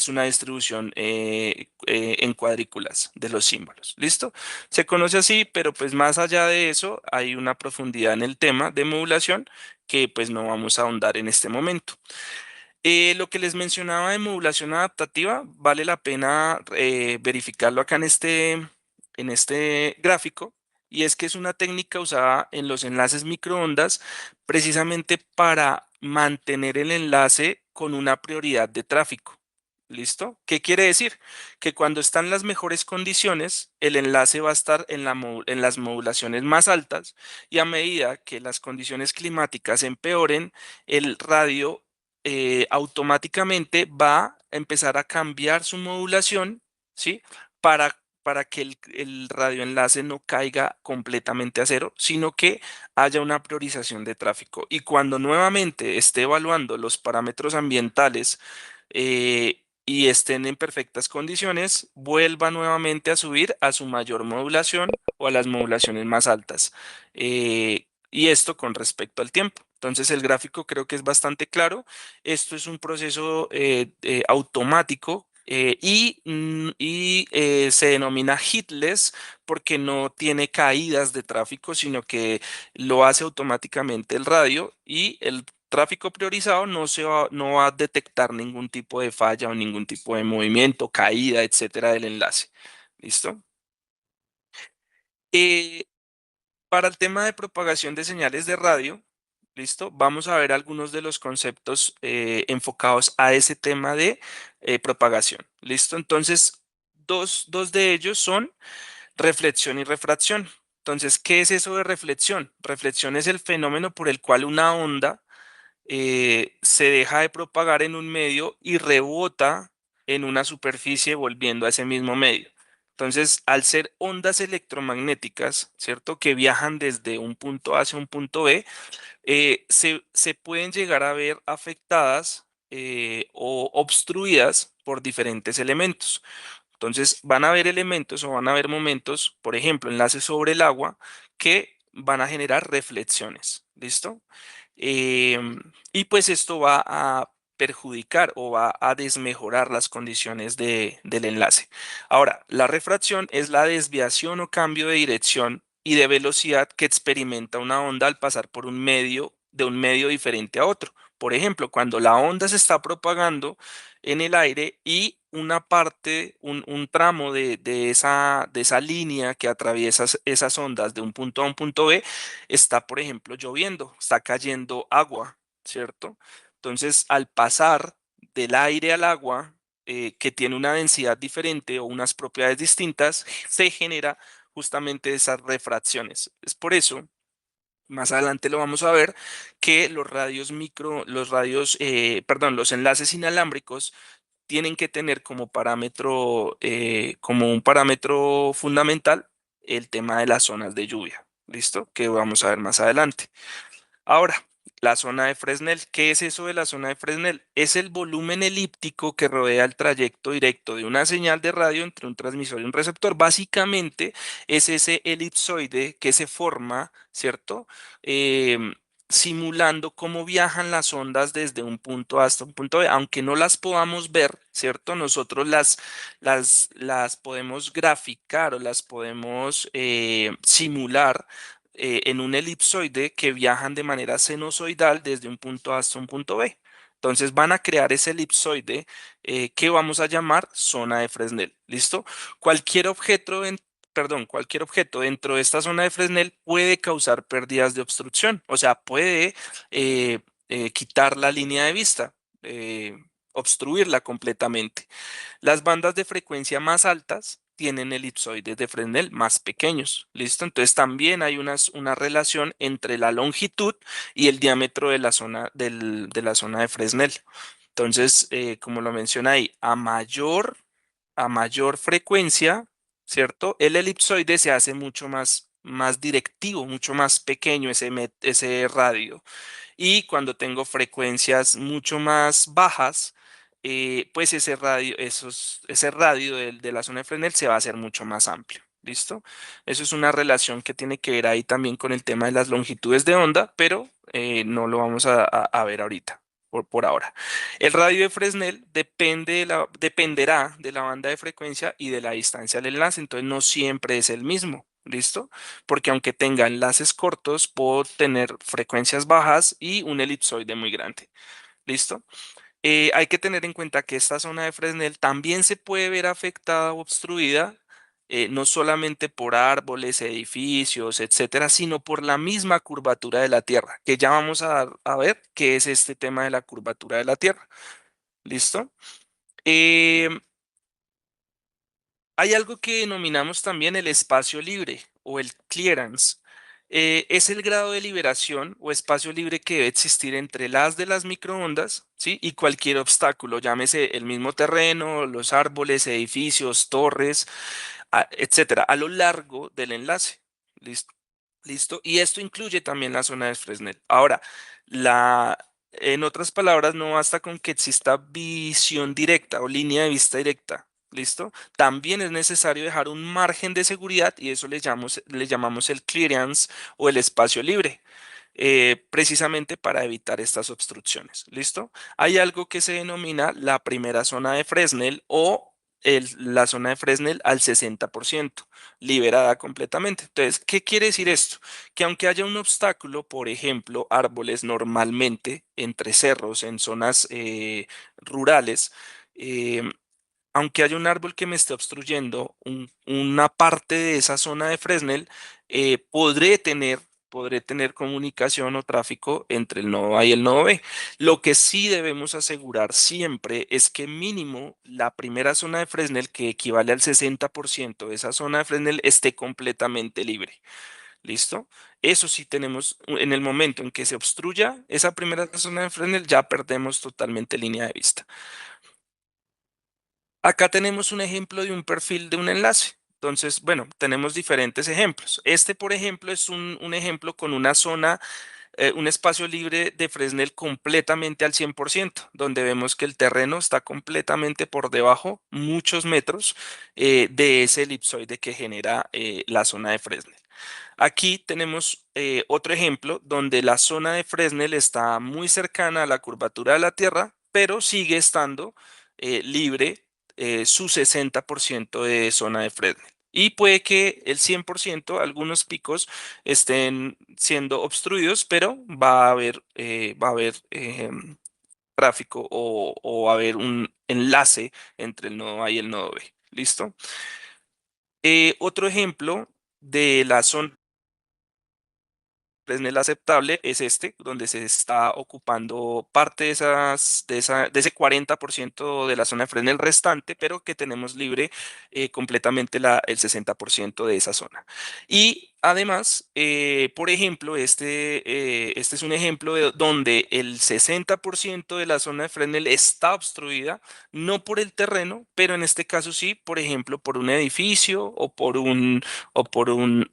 una distribución en cuadrículas de los símbolos. ¿Listo? Se conoce así, pero pues más allá de eso hay una profundidad en el tema de modulación que pues no vamos a ahondar en este momento. Lo que les mencionaba de modulación adaptativa, vale la pena verificarlo acá en este gráfico, y es que es una técnica usada en los enlaces microondas precisamente para mantener el enlace con una prioridad de tráfico. ¿Listo? ¿Qué quiere decir? Que cuando están las mejores condiciones, el enlace va a estar en las modulaciones más altas y a medida que las condiciones climáticas empeoren, el radio automáticamente va a empezar a cambiar su modulación, ¿sí? Para que el radioenlace no caiga completamente a cero, sino que haya una priorización de tráfico. Y cuando nuevamente esté evaluando los parámetros ambientales, y estén en perfectas condiciones, vuelva nuevamente a subir a su mayor modulación o a las modulaciones más altas. Y esto con respecto al tiempo. Entonces el gráfico creo que es bastante claro. Esto es un proceso automático se denomina hitless porque no tiene caídas de tráfico, sino que lo hace automáticamente el radio y el tráfico priorizado no va a detectar ningún tipo de falla o ningún tipo de movimiento, caída, etcétera, del enlace. ¿Listo? Para el tema de propagación de señales de radio, ¿listo? Vamos a ver algunos de los conceptos enfocados a ese tema de propagación, ¿listo? Entonces, dos de ellos son reflexión y refracción. Entonces, ¿qué es eso de reflexión? Reflexión es el fenómeno por el cual una onda se deja de propagar en un medio y rebota en una superficie volviendo a ese mismo medio. Entonces, al ser ondas electromagnéticas, ¿cierto? Que viajan desde un punto A hacia un punto B, se pueden llegar a ver afectadas o obstruidas por diferentes elementos. Entonces, van a haber elementos o van a haber momentos, por ejemplo, enlaces sobre el agua, que van a generar reflexiones. ¿Listo? Y pues esto va a perjudicar o va a desmejorar las condiciones del enlace. Ahora, la refracción es la desviación o cambio de dirección y de velocidad que experimenta una onda al pasar por un medio, de un medio diferente a otro. Por ejemplo, cuando la onda se está propagando en el aire y una parte, un tramo de esa línea que atraviesa esas ondas de un punto A un punto B, está, por ejemplo, lloviendo, está cayendo agua, ¿cierto? Entonces, al pasar del aire al agua, que tiene una densidad diferente o unas propiedades distintas, se genera justamente esas refracciones. Es por eso, más adelante lo vamos a ver, que los radios micro, los radios, perdón, los enlaces inalámbricos tienen que tener como parámetro, como un parámetro fundamental el tema de las zonas de lluvia. ¿Listo? Que vamos a ver más adelante. Ahora, la zona de Fresnel. ¿Qué es eso de la zona de Fresnel? Es el volumen elíptico que rodea el trayecto directo de una señal de radio entre un transmisor y un receptor. Básicamente es ese elipsoide que se forma, ¿cierto? Em, simulando cómo viajan las ondas desde un punto A hasta un punto B, aunque no las podamos ver, ¿cierto? Nosotros las podemos graficar o las podemos simular en un elipsoide que viajan de manera sinusoidal desde un punto A hasta un punto B. Entonces van a crear ese elipsoide que vamos a llamar zona de Fresnel. ¿Listo? Cualquier objeto cualquier objeto dentro de esta zona de Fresnel puede causar pérdidas de obstrucción, o sea, puede eh, quitar la línea de vista, obstruirla completamente. Las bandas de frecuencia más altas tienen elipsoides de Fresnel más pequeños. ¿Listo? Entonces también hay una relación entre la longitud y el diámetro de la zona, de la zona de Fresnel. Entonces, como lo menciona ahí, a mayor frecuencia, ¿cierto? El elipsoide se hace mucho más directivo, mucho más pequeño ese radio. Y cuando tengo frecuencias mucho más bajas, pues ese radio de la zona de Fresnel se va a hacer mucho más amplio. ¿Listo? Eso es una relación que tiene que ver ahí también con el tema de las longitudes de onda, pero no lo vamos a ver ahorita, por ahora. El radio de Fresnel dependerá de la banda de frecuencia y de la distancia del enlace, entonces no siempre es el mismo. ¿Listo? Porque aunque tenga enlaces cortos, puedo tener frecuencias bajas y un elipsoide muy grande. ¿Listo? Hay que tener en cuenta que esta zona de Fresnel también se puede ver afectada o obstruida, no solamente por árboles, edificios, etcétera, sino por la misma curvatura de la Tierra, que ya vamos a ver qué es este tema de la curvatura de la Tierra. ¿Listo? Eh, Hay algo que denominamos también el espacio libre o el clearance. Es el grado de liberación o espacio libre que debe existir entre las de las microondas, ¿sí? Y cualquier obstáculo, llámese el mismo terreno, los árboles, edificios, torres, etcétera, a lo largo del enlace. ¿Listo? ¿Listo? Y esto incluye también la zona de Fresnel. Ahora, en otras palabras, no basta con que exista visión directa o línea de vista directa. ¿Listo? También es necesario dejar un margen de seguridad y eso le llamamos el clearance o el espacio libre, precisamente para evitar estas obstrucciones. ¿Listo? Hay algo que se denomina la primera zona de Fresnel o la zona de Fresnel al 60%, liberada completamente. Entonces, ¿qué quiere decir esto? Que aunque haya un obstáculo, por ejemplo, árboles normalmente entre cerros en zonas rurales, aunque haya un árbol que me esté obstruyendo una parte de esa zona de Fresnel, podré tener comunicación o tráfico entre el nodo A y el nodo B. Lo que sí debemos asegurar siempre es que mínimo la primera zona de Fresnel, que equivale al 60% de esa zona de Fresnel, esté completamente libre. ¿Listo? Eso sí tenemos, en el momento en que se obstruya esa primera zona de Fresnel, ya perdemos totalmente línea de vista. Acá tenemos un ejemplo de un perfil de un enlace. Entonces, bueno, tenemos diferentes ejemplos. Este, por ejemplo, es un ejemplo con una zona, un espacio libre de Fresnel completamente al 100%, donde vemos que el terreno está completamente por debajo, muchos metros, de ese elipsoide que genera la zona de Fresnel. Aquí tenemos otro ejemplo donde la zona de Fresnel está muy cercana a la curvatura de la Tierra, pero sigue estando libre su 60% de zona de Fresnel. Y puede que el 100%, algunos picos, estén siendo obstruidos, pero va a haber tráfico o va a haber un enlace entre el nodo A y el nodo B. ¿Listo? Otro ejemplo de la zona Fresnel aceptable es este, donde se está ocupando parte de ese 40% de la zona de Fresnel restante, pero que tenemos libre completamente el 60% de esa zona. Y además, por ejemplo, este es un ejemplo de donde el 60% de la zona de Fresnel está obstruida, no por el terreno, pero en este caso sí, por ejemplo, por un edificio o por un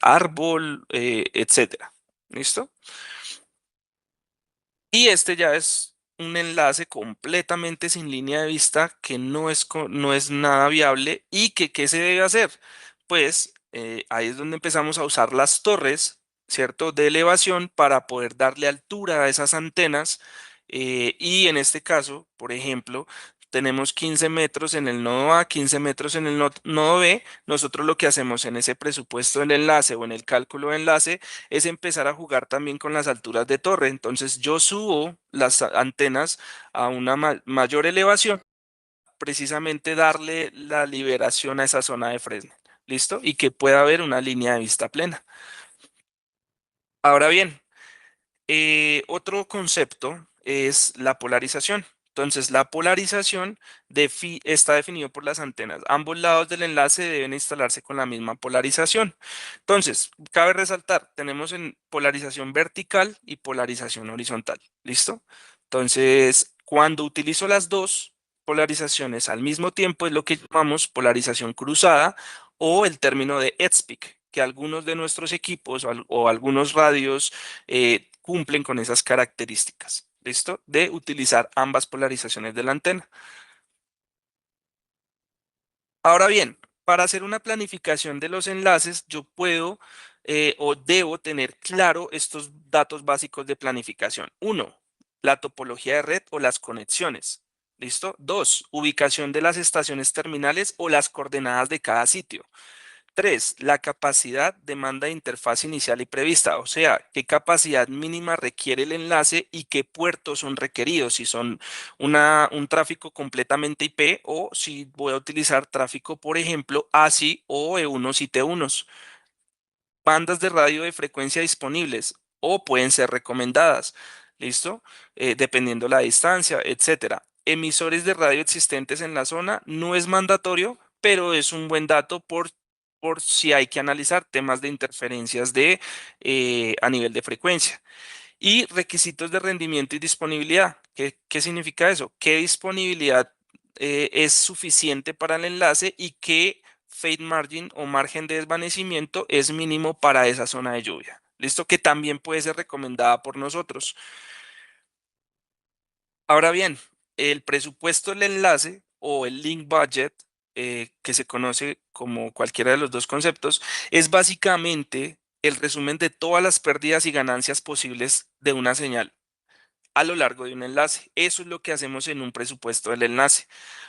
árbol, etcétera. ¿Listo? Y este ya es un enlace completamente sin línea de vista que no es nada viable y que ¿qué se debe hacer? Pues ahí es donde empezamos a usar las torres, ¿cierto? De elevación para poder darle altura a esas antenas. Y en este caso, por ejemplo, tenemos 15 metros en el nodo A, 15 metros en el nodo B. Nosotros lo que hacemos en ese presupuesto del enlace o en el cálculo de enlace es empezar a jugar también con las alturas de torre. Entonces yo subo las antenas a una mayor elevación, precisamente darle la liberación a esa zona de Fresnel. ¿Listo? Y que pueda haber una línea de vista plena. Ahora bien, otro concepto es la polarización. Entonces, la polarización está definido por las antenas. Ambos lados del enlace deben instalarse con la misma polarización. Entonces, cabe resaltar, tenemos en polarización vertical y polarización horizontal. ¿Listo? Entonces, cuando utilizo las dos polarizaciones al mismo tiempo es lo que llamamos polarización cruzada o el término de EDSPIC, que algunos de nuestros equipos o algunos radios cumplen con esas características. ¿Listo? De utilizar ambas polarizaciones de la antena. Ahora bien, para hacer una planificación de los enlaces, yo puedo o debo tener claro estos datos básicos de planificación. Uno, la topología de red o las conexiones. ¿Listo? Dos, ubicación de las estaciones terminales o las coordenadas de cada sitio. Tres, la capacidad, demanda de interfaz inicial y prevista, o sea, qué capacidad mínima requiere el enlace y qué puertos son requeridos, si son un tráfico completamente IP o si voy a utilizar tráfico, por ejemplo, ASI o E1 y T1s. Bandas de radio de frecuencia disponibles o pueden ser recomendadas, ¿listo? Dependiendo la distancia, etcétera. Emisores de radio existentes en la zona no es mandatorio, pero es un buen dato por si hay que analizar temas de interferencias a nivel de frecuencia. Y requisitos de rendimiento y disponibilidad. ¿Qué significa eso? ¿Qué disponibilidad es suficiente para el enlace y qué fade margin o margen de desvanecimiento es mínimo para esa zona de lluvia? ¿Listo? Que también puede ser recomendada por nosotros. Ahora bien, el presupuesto del enlace o el link budget, que se conoce como cualquiera de los dos conceptos, es básicamente el resumen de todas las pérdidas y ganancias posibles de una señal a lo largo de un enlace. Eso es lo que hacemos en un presupuesto del enlace.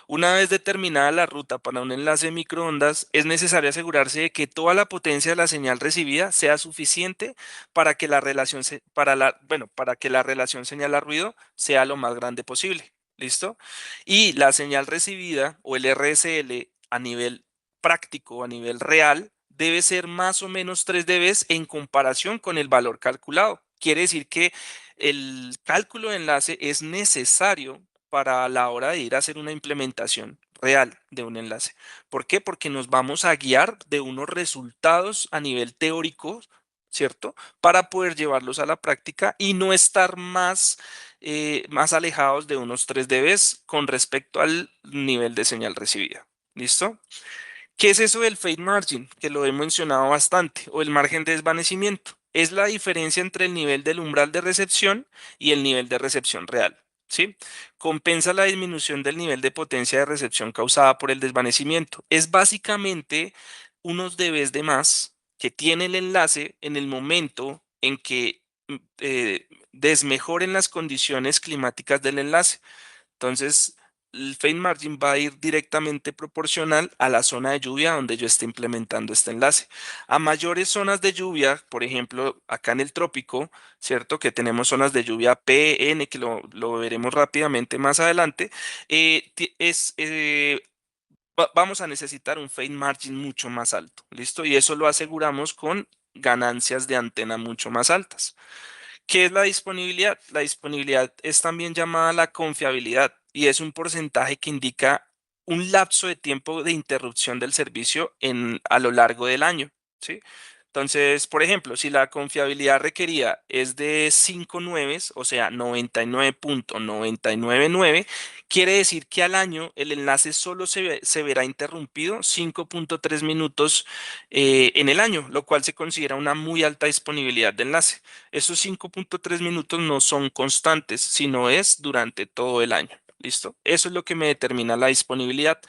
Una vez determinada la ruta para un enlace de microondas, es necesario asegurarse de que toda la potencia de la señal recibida sea suficiente para que la relación, para que la relación señal a ruido sea lo más grande posible. ¿listo? Y la señal recibida o el RSL a nivel práctico, a nivel real, debe ser más o menos 3 dB en comparación con el valor calculado. Quiere decir que el cálculo de enlace es necesario para la hora de ir a hacer una implementación real de un enlace. ¿Por qué? Porque nos vamos a guiar de unos resultados a nivel teórico, ¿cierto? Para poder llevarlos a la práctica y no estar más alejados de unos 3 dB con respecto al nivel de señal recibida. ¿Listo? ¿Qué es eso del fade margin? Que lo he mencionado bastante, o el margen de desvanecimiento. Es la diferencia entre el nivel del umbral de recepción y el nivel de recepción real. ¿Sí? Compensa la disminución del nivel de potencia de recepción causada por el desvanecimiento. Es básicamente unos dBs de más que tiene el enlace en el momento en que desmejoren las condiciones climáticas del enlace. Entonces, el fade margin va a ir directamente proporcional a la zona de lluvia donde yo esté implementando este enlace. A mayores zonas de lluvia, por ejemplo, acá en el trópico, ¿cierto? Que tenemos zonas de lluvia P, N, que lo veremos rápidamente más adelante, vamos a necesitar un fade margin mucho más alto, ¿listo? Y eso lo aseguramos con ganancias de antena mucho más altas. ¿Qué es la disponibilidad? La disponibilidad es también llamada la confiabilidad y es un porcentaje que indica un lapso de tiempo de interrupción del servicio a lo largo del año, ¿sí? Entonces, por ejemplo, si la confiabilidad requerida es de 5 nueves, o sea, 99.999, quiere decir que al año el enlace solo se verá interrumpido 5.3 minutos en el año, lo cual se considera una muy alta disponibilidad de enlace. Esos 5.3 minutos no son constantes, sino es durante todo el año. ¿Listo? Eso es lo que me determina la disponibilidad.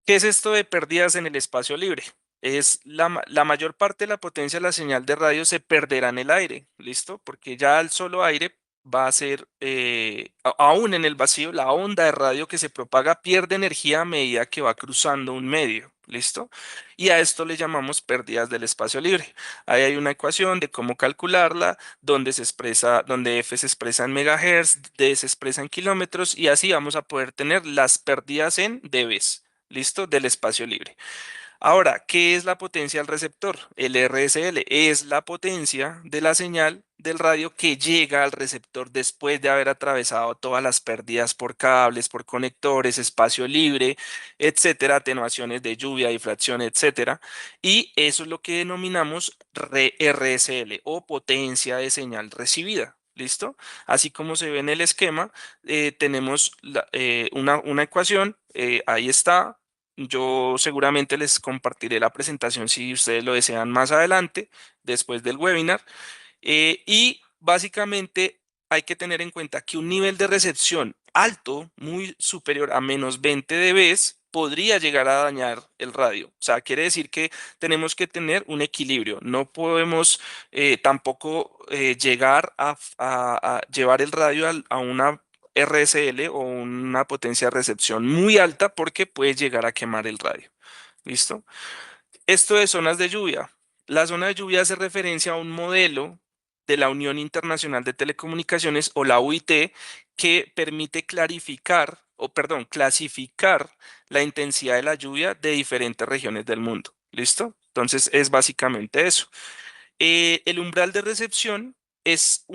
¿Qué es esto de pérdidas en el espacio libre? Es la mayor parte de la potencia de la señal de radio se perderá en el aire, ¿listo? Porque ya el solo aire va a ser, aún en el vacío, la onda de radio que se propaga pierde energía a medida que va cruzando un medio, ¿listo? Y a esto le llamamos pérdidas del espacio libre. Ahí hay una ecuación de cómo calcularla, donde F se expresa en megahertz, D se expresa en kilómetros, y así vamos a poder tener las pérdidas en dBs. ¿Listo? Del espacio libre. Ahora, ¿qué es la potencia del receptor? El RSL es la potencia de la señal del radio que llega al receptor después de haber atravesado todas las pérdidas por cables, por conectores, espacio libre, etcétera, atenuaciones de lluvia, difracción, etcétera. Y eso es lo que denominamos RSL o potencia de señal recibida. ¿Listo? Así como se ve en el esquema, tenemos una ecuación, ahí está. Yo seguramente les compartiré la presentación si ustedes lo desean más adelante, después del webinar. Y básicamente hay que tener en cuenta que un nivel de recepción alto, muy superior a menos 20 dBs, podría llegar a dañar el radio. O sea, quiere decir que tenemos que tener un equilibrio. No podemos tampoco llegar a llevar el radio a una RSL o una potencia de recepción muy alta porque puede llegar a quemar el radio. ¿Listo? Esto de zonas de lluvia. La zona de lluvia hace referencia a un modelo de la Unión Internacional de Telecomunicaciones o la UIT que permite clasificar la intensidad de la lluvia de diferentes regiones del mundo. ¿Listo? Entonces es básicamente eso. El umbral de recepción es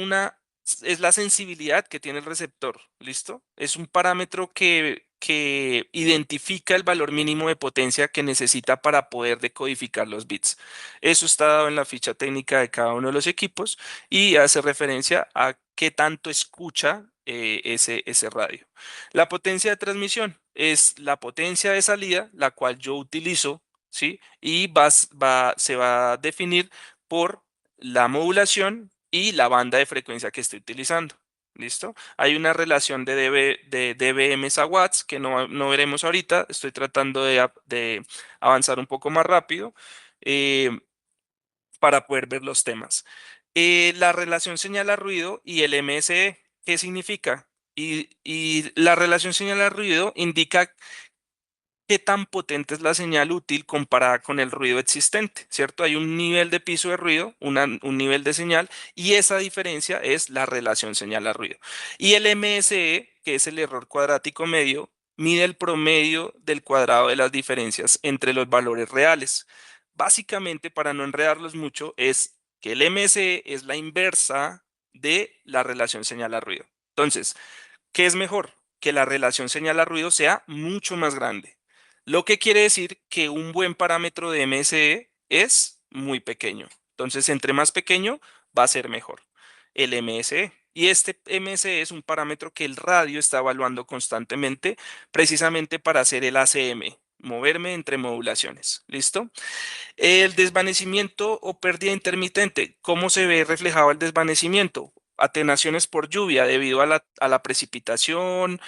es la sensibilidad que tiene el receptor, ¿listo? Es un parámetro que identifica el valor mínimo de potencia que necesita para poder decodificar los bits. Eso está dado en la ficha técnica de cada uno de los equipos y hace referencia a qué tanto escucha ese radio. La potencia de transmisión es la potencia de salida, la cual yo utilizo, ¿sí? Y se va a definir por la modulación y la banda de frecuencia que estoy utilizando. ¿Listo? Hay una relación de dBms a watts que no veremos ahorita. Estoy tratando de avanzar un poco más rápido eh, para poder ver los temas. La relación señal a ruido y el MSE, ¿qué significa? Y la relación señal a ruido indica qué tan potente es la señal útil comparada con el ruido existente, ¿cierto? Hay un nivel de piso de ruido, un nivel de señal, y esa diferencia es la relación señal a ruido. Y el MSE, que es el error cuadrático medio, mide el promedio del cuadrado de las diferencias entre los valores reales. Básicamente, para no enredarlos mucho, es que el MSE es la inversa de la relación señal a ruido. Entonces, ¿qué es mejor? Que la relación señal a ruido sea mucho más grande. Lo que quiere decir que un buen parámetro de MSE es muy pequeño. Entonces, entre más pequeño, va a ser mejor el MSE. Y este MSE es un parámetro que el radio está evaluando constantemente, precisamente para hacer el ACM, moverme entre modulaciones. ¿Listo? El desvanecimiento o pérdida intermitente. ¿Cómo se ve reflejado el desvanecimiento? Atenuaciones por lluvia debido a la precipitación,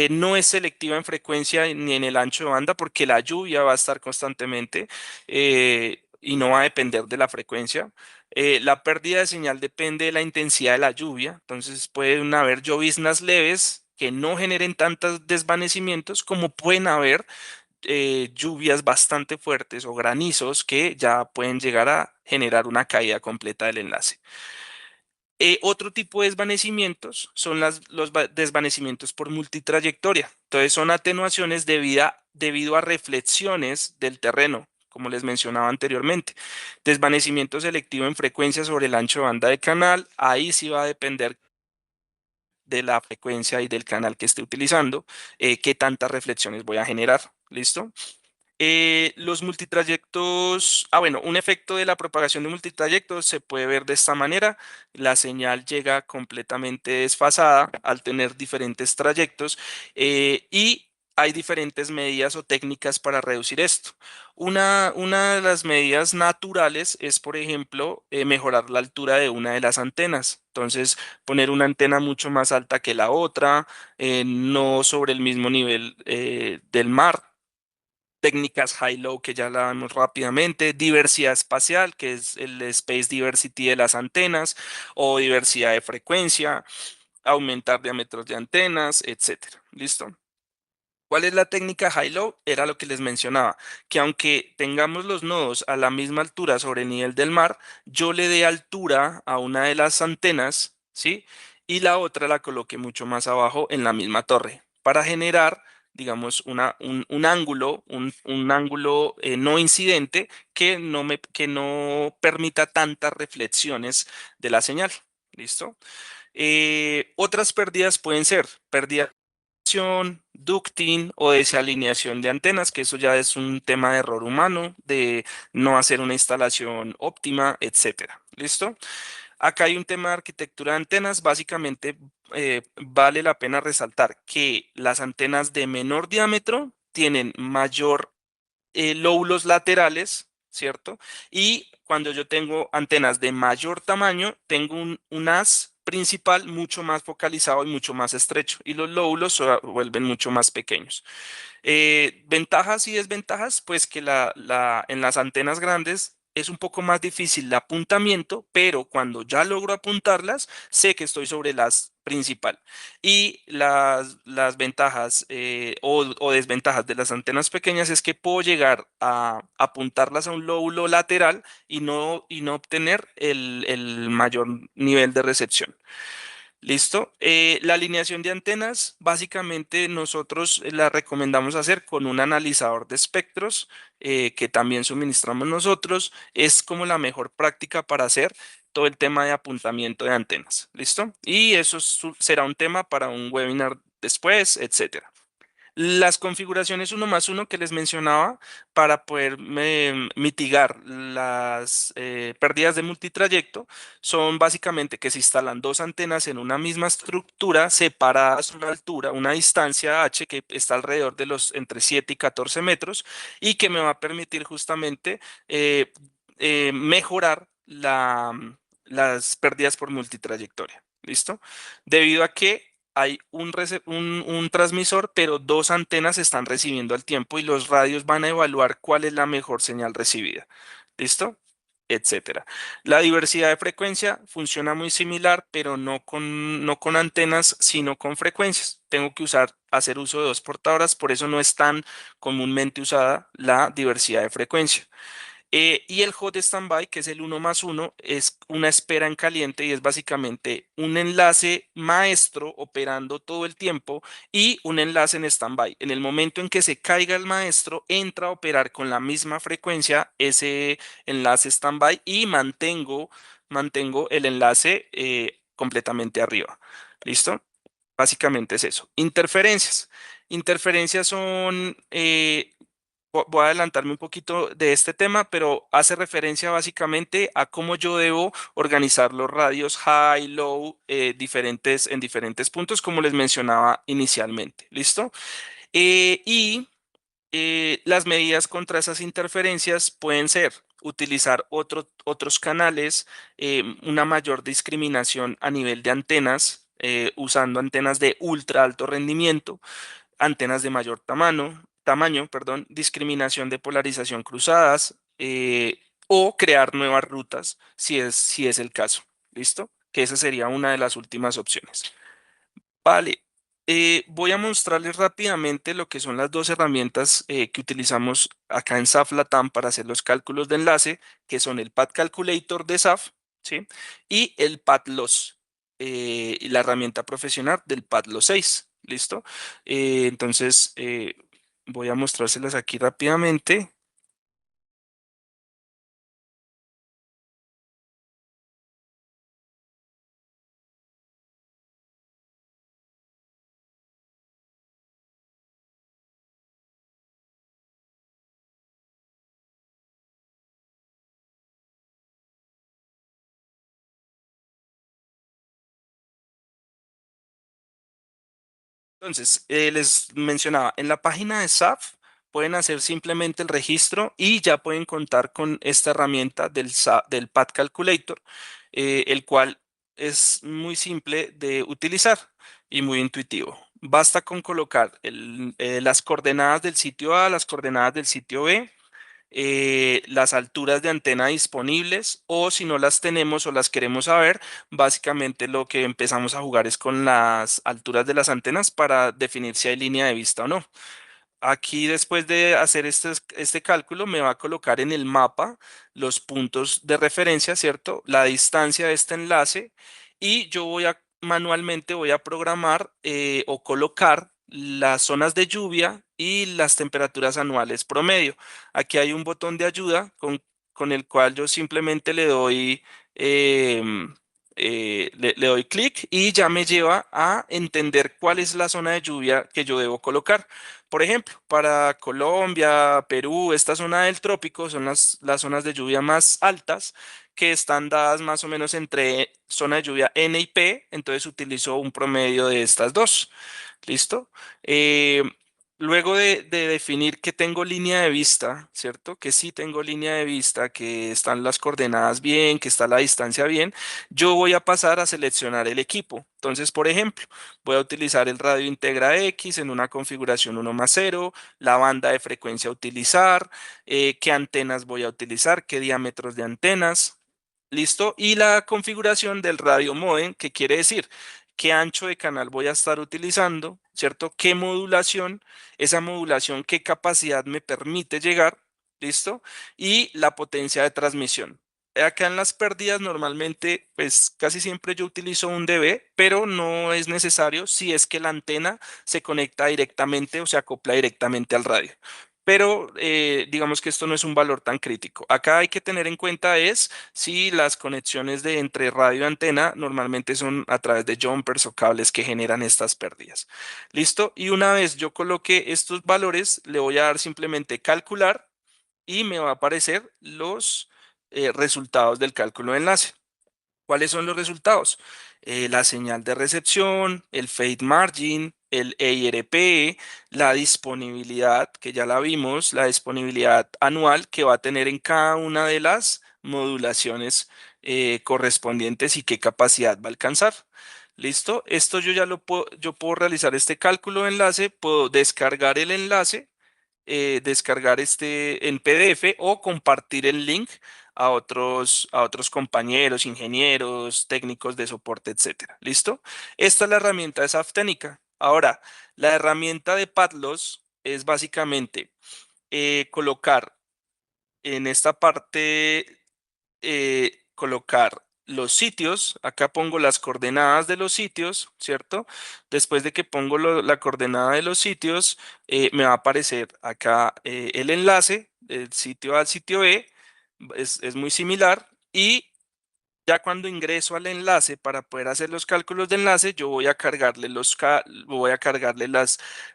no es selectiva en frecuencia ni en el ancho de banda porque la lluvia va a estar constantemente y no va a depender de la frecuencia. La pérdida de señal depende de la intensidad de la lluvia, entonces pueden haber lloviznas leves que no generen tantos desvanecimientos como pueden haber lluvias bastante fuertes o granizos que ya pueden llegar a generar una caída completa del enlace. Otro tipo de desvanecimientos son los desvanecimientos por multitrayectoria. Entonces son atenuaciones debido a reflexiones del terreno, como les mencionaba anteriormente. Desvanecimiento selectivo en frecuencia sobre el ancho de banda de canal. Ahí sí va a depender de la frecuencia y del canal que esté utilizando, qué tantas reflexiones voy a generar. ¿Listo? Los multitrayectos, bueno, un efecto de la propagación de multitrayectos se puede ver de esta manera. La señal llega completamente desfasada al tener diferentes trayectos y hay diferentes medidas o técnicas para reducir esto. Una de las medidas naturales es, por ejemplo, mejorar la altura de una de las antenas. Entonces, poner una antena mucho más alta que la otra, no sobre el mismo nivel del mar, técnicas high-low que ya la vemos rápidamente, diversidad espacial, que es el space diversity de las antenas, o diversidad de frecuencia, aumentar diámetros de antenas, etcétera. ¿Listo? ¿Cuál es la técnica high-low? Era lo que les mencionaba, que aunque tengamos los nodos a la misma altura sobre el nivel del mar, yo le dé altura a una de las antenas, ¿sí? Y la otra la coloque mucho más abajo en la misma torre para generar, digamos, un ángulo no incidente que no permita tantas reflexiones de la señal. ¿Listo? Otras pérdidas pueden ser pérdida ducting o desalineación de antenas, que eso ya es un tema de error humano, de no hacer una instalación óptima, etcétera. ¿Listo? Acá hay un tema de arquitectura de antenas. Básicamente, vale la pena resaltar que las antenas de menor diámetro tienen mayor lóbulos laterales, ¿cierto? Y cuando yo tengo antenas de mayor tamaño, tengo un haz principal mucho más focalizado y mucho más estrecho, y los lóbulos se vuelven mucho más pequeños. Ventajas y desventajas, pues que en las antenas grandes es un poco más difícil el apuntamiento, pero cuando ya logro apuntarlas, sé que estoy sobre las principal. Y las ventajas o desventajas de las antenas pequeñas es que puedo llegar a apuntarlas a un lóbulo lateral y no obtener el mayor nivel de recepción. ¿Listo? La alineación de antenas, básicamente nosotros la recomendamos hacer con un analizador de espectros que también suministramos nosotros. Es como la mejor práctica para hacer todo el tema de apuntamiento de antenas. ¿Listo? Y eso será un tema para un webinar después, etcétera. Las configuraciones uno más uno que les mencionaba para poder mitigar las pérdidas de multitrayecto son básicamente que se instalan dos antenas en una misma estructura separadas una altura, una distancia h que está alrededor de los entre 7 y 14 metros y que me va a permitir justamente mejorar las pérdidas por multitrayectoria. ¿Listo? Debido a que hay un transmisor, pero dos antenas están recibiendo al tiempo y los radios van a evaluar cuál es la mejor señal recibida. ¿Listo? etcétera. La diversidad de frecuencia funciona muy similar, pero no con antenas, sino con frecuencias. Tengo que hacer uso de dos portadoras, por eso no es tan comúnmente usada la diversidad de frecuencia. Y el hot standby, que es el uno más uno, es una espera en caliente y es básicamente un enlace maestro operando todo el tiempo y un enlace en standby. En el momento en que se caiga el maestro, entra a operar con la misma frecuencia ese enlace standby y mantengo el enlace completamente arriba. ¿Listo? Básicamente es eso. Interferencias. Interferencias son voy a adelantarme un poquito de este tema, pero hace referencia básicamente a cómo yo debo organizar los radios high, low, en diferentes puntos, como les mencionaba inicialmente. ¿Listo? Y las medidas contra esas interferencias pueden ser utilizar otros canales, una mayor discriminación a nivel de antenas, usando antenas de ultra alto rendimiento, antenas de mayor tamaño, perdón, discriminación de polarización cruzadas, o crear nuevas rutas si es el caso. ¿Listo? Que esa sería una de las últimas opciones. Vale. Voy a mostrarles rápidamente lo que son las dos herramientas que utilizamos acá en SAF Latam para hacer los cálculos de enlace, que son el Path Calculator de SAF, ¿sí? Y el Path Loss, y la herramienta profesional del Path Loss 6. ¿Listo? Entonces, voy a mostrárselas aquí rápidamente. Entonces, les mencionaba, en la página de SAF pueden hacer simplemente el registro y ya pueden contar con esta herramienta del Path Calculator, el cual es muy simple de utilizar y muy intuitivo. Basta con colocar las coordenadas del sitio A, las coordenadas del sitio B, las alturas de antena disponibles, o si no las tenemos o las queremos saber, básicamente lo que empezamos a jugar es con las alturas de las antenas para definir si hay línea de vista o no. Aquí, después de hacer este cálculo, me va a colocar en el mapa los puntos de referencia, ¿cierto? La distancia de este enlace, y yo manualmente voy a programar o colocar las zonas de lluvia y las temperaturas anuales promedio. Aquí hay un botón de ayuda con el cual yo simplemente em, le doy clic y ya me lleva a entender cuál es la zona de lluvia que yo debo colocar. Por ejemplo, para Colombia, Perú, esta zona del trópico son las zonas de lluvia más altas, que están dadas más o menos entre zona de lluvia N y P, entonces utilizo un promedio de estas dos. ¿Listo? Eh, Luego de definir que tengo línea de vista, ¿cierto? Que sí tengo línea de vista, que están las coordenadas bien, que está la distancia bien, yo voy a pasar a seleccionar el equipo. Entonces, por ejemplo, voy a utilizar el radio Integra X en una configuración 1+0, la banda de frecuencia a utilizar, qué antenas voy a utilizar, qué diámetros de antenas. ¿Listo? Y la configuración del radio modem, que quiere decir qué ancho de canal voy a estar utilizando, ¿cierto? ¿Qué modulación? Esa modulación, ¿qué capacidad me permite llegar? ¿Listo? Y la potencia de transmisión. Acá en las pérdidas normalmente, pues casi siempre yo utilizo un dB, pero no es necesario si es que la antena se conecta directamente o se acopla directamente al radio. Pero digamos que esto no es un valor tan crítico. Acá hay que tener en cuenta es si las conexiones de entre radio y antena normalmente son a través de jumpers o cables que generan estas pérdidas. ¿Listo? Y una vez yo coloque estos valores, le voy a dar simplemente calcular y me va a aparecer los resultados del cálculo de enlace. ¿Cuáles son los resultados? La señal de recepción, el fade margin, el EIRP, la disponibilidad, que ya la vimos, la disponibilidad anual que va a tener en cada una de las modulaciones correspondientes y qué capacidad va a alcanzar. ¿Listo? Esto yo puedo realizar este cálculo de enlace, puedo descargar el enlace, descargar este en PDF o compartir el link a otros compañeros, ingenieros, técnicos de soporte, etcétera. ¿Listo? Esta es la herramienta de Saftécnica. Ahora, la herramienta de Padlos es básicamente colocar en esta parte, colocar los sitios. Acá pongo las coordenadas de los sitios, ¿cierto? Después de que pongo la coordenada de los sitios, me va a aparecer acá el enlace del sitio A al sitio B. Es muy similar. Y ya cuando ingreso al enlace para poder hacer los cálculos de enlace, yo voy a cargarle voy a cargarle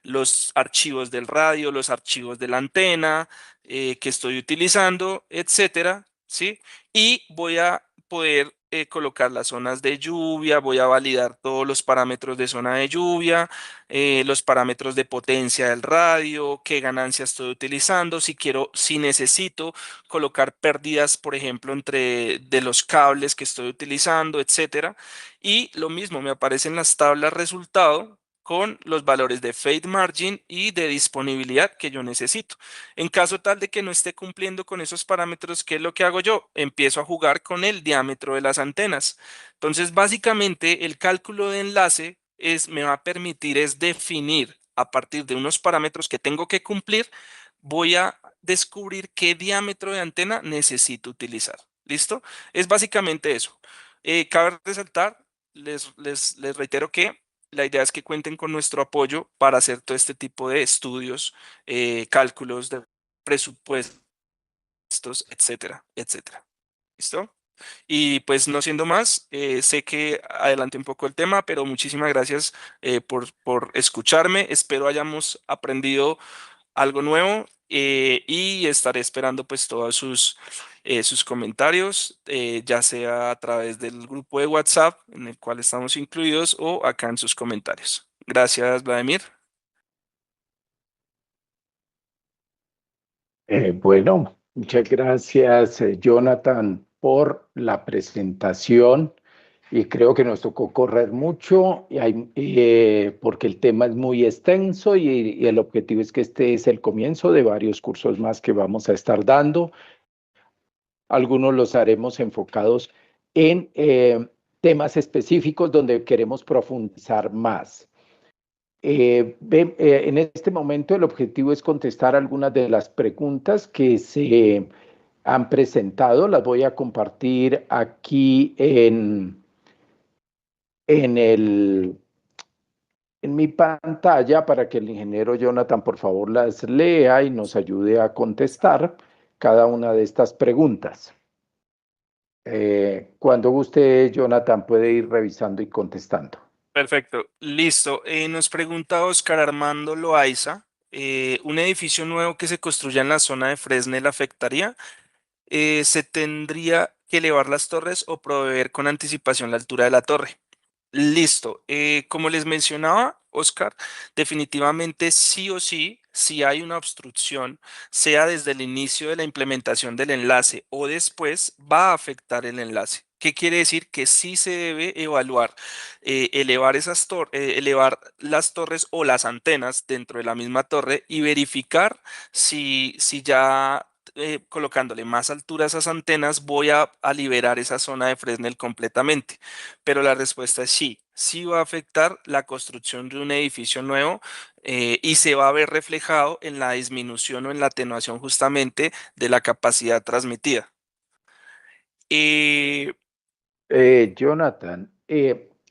los archivos del radio, los archivos de la antena que estoy utilizando, etcétera, ¿sí? Y voy a poder colocar las zonas de lluvia, voy a validar todos los parámetros de zona de lluvia, los parámetros de potencia del radio, qué ganancia estoy utilizando, si quiero, si necesito colocar pérdidas, por ejemplo, entre de los cables que estoy utilizando, etcétera. Y lo mismo, me aparecen las tablas resultado con los valores de fade margin y de disponibilidad que yo necesito. En caso tal de que no esté cumpliendo con esos parámetros, ¿qué es lo que hago yo? Empiezo a jugar con el diámetro de las antenas. Entonces, básicamente, el cálculo de enlace me va a permitir es definir a partir de unos parámetros que tengo que cumplir, voy a descubrir qué diámetro de antena necesito utilizar. ¿Listo? Es básicamente eso. Cabe resaltar, les reitero que la idea es que cuenten con nuestro apoyo para hacer todo este tipo de estudios, cálculos de presupuestos, etcétera, etcétera. ¿Listo? Y pues no siendo más, sé que adelanté un poco el tema, pero muchísimas gracias por escucharme. Espero hayamos aprendido algo nuevo y estaré esperando pues todos sus comentarios, ya sea a través del grupo de WhatsApp en el cual estamos incluidos o acá en sus comentarios. Gracias, Vladimir. Bueno, muchas gracias, Jonathan, por la presentación. Y creo que nos tocó correr mucho porque el tema es muy extenso y el objetivo es que este es el comienzo de varios cursos más que vamos a estar dando. Algunos los haremos enfocados en temas específicos donde queremos profundizar más. En este momento el objetivo es contestar algunas de las preguntas que se han presentado. Las voy a compartir aquí en en mi pantalla para que el ingeniero Jonathan por favor las lea y nos ayude a contestar cada una de estas preguntas. Cuando guste, Jonathan puede ir revisando y contestando. Perfecto, listo. Nos pregunta Oscar Armando Loaiza, ¿un edificio nuevo que se construya en la zona de Fresnel afectaría? ¿Se tendría que elevar las torres o proveer con anticipación la altura de la torre? Listo. Como les mencionaba, Oscar, definitivamente sí o sí, si hay una obstrucción, sea desde el inicio de la implementación del enlace o después, va a afectar el enlace. ¿Qué quiere decir? Que sí se debe evaluar, elevar las torres o las antenas dentro de la misma torre y verificar si ya colocándole más altura a esas antenas voy a liberar esa zona de Fresnel completamente. Pero la respuesta es sí, sí va a afectar la construcción de un edificio nuevo y se va a ver reflejado en la disminución o en la atenuación justamente de la capacidad transmitida. Eh, Jonathan,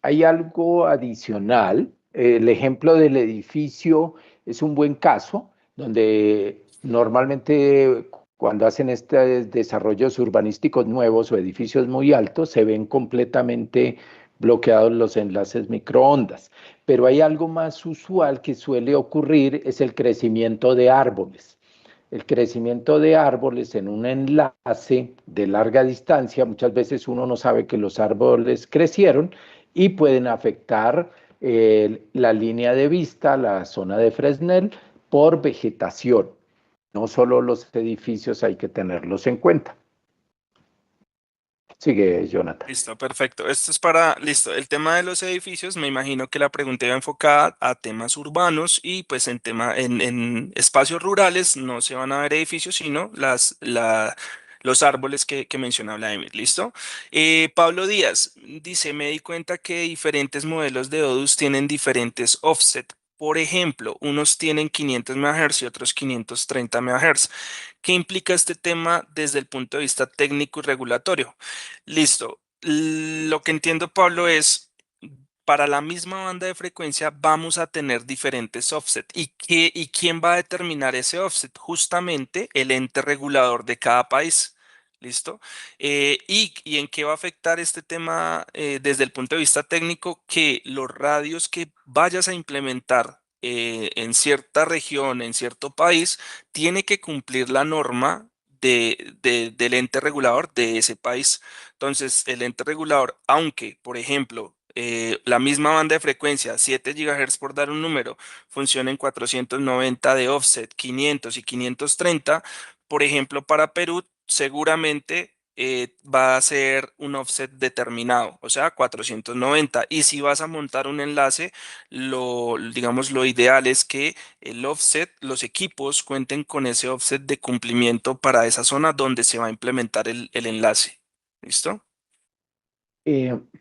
hay algo adicional. El ejemplo del edificio es un buen caso, donde normalmente cuando hacen estos desarrollos urbanísticos nuevos o edificios muy altos, se ven completamente bloqueados los enlaces microondas. Pero hay algo más usual que suele ocurrir, es el crecimiento de árboles. El crecimiento de árboles en un enlace de larga distancia, muchas veces uno no sabe que los árboles crecieron y pueden afectar la línea de vista, la zona de Fresnel, por vegetación. No solo los edificios hay que tenerlos en cuenta. Sigue, Jonathan. Listo, perfecto. Esto es para, listo, el tema de los edificios, me imagino que la pregunta iba enfocada a temas urbanos y pues en espacios rurales no se van a ver edificios, sino los árboles que menciona Vladimir. ¿Listo? Pablo Díaz dice, me di cuenta que diferentes modelos de Odus tienen diferentes offset. Por ejemplo, unos tienen 500 MHz y otros 530 MHz. ¿Qué implica este tema desde el punto de vista técnico y regulatorio? Listo. Lo que entiendo, Pablo, es para la misma banda de frecuencia vamos a tener diferentes offset. ¿Y quién va a determinar ese offset? Justamente el ente regulador de cada país. ¿Listo? ¿Y en qué va a afectar este tema desde el punto de vista técnico? Que los radios que vayas a implementar en cierta región, en cierto país, tiene que cumplir la norma del ente regulador de ese país. Entonces, el ente regulador, aunque, por ejemplo, la misma banda de frecuencia, 7 GHz por dar un número, funciona en 490 de offset, 500 y 530, por ejemplo, para Perú, seguramente va a ser un offset determinado, o sea, 490. Y si vas a montar un enlace, digamos, lo ideal es que el offset, los equipos cuenten con ese offset de cumplimiento para esa zona donde se va a implementar el enlace. ¿Listo?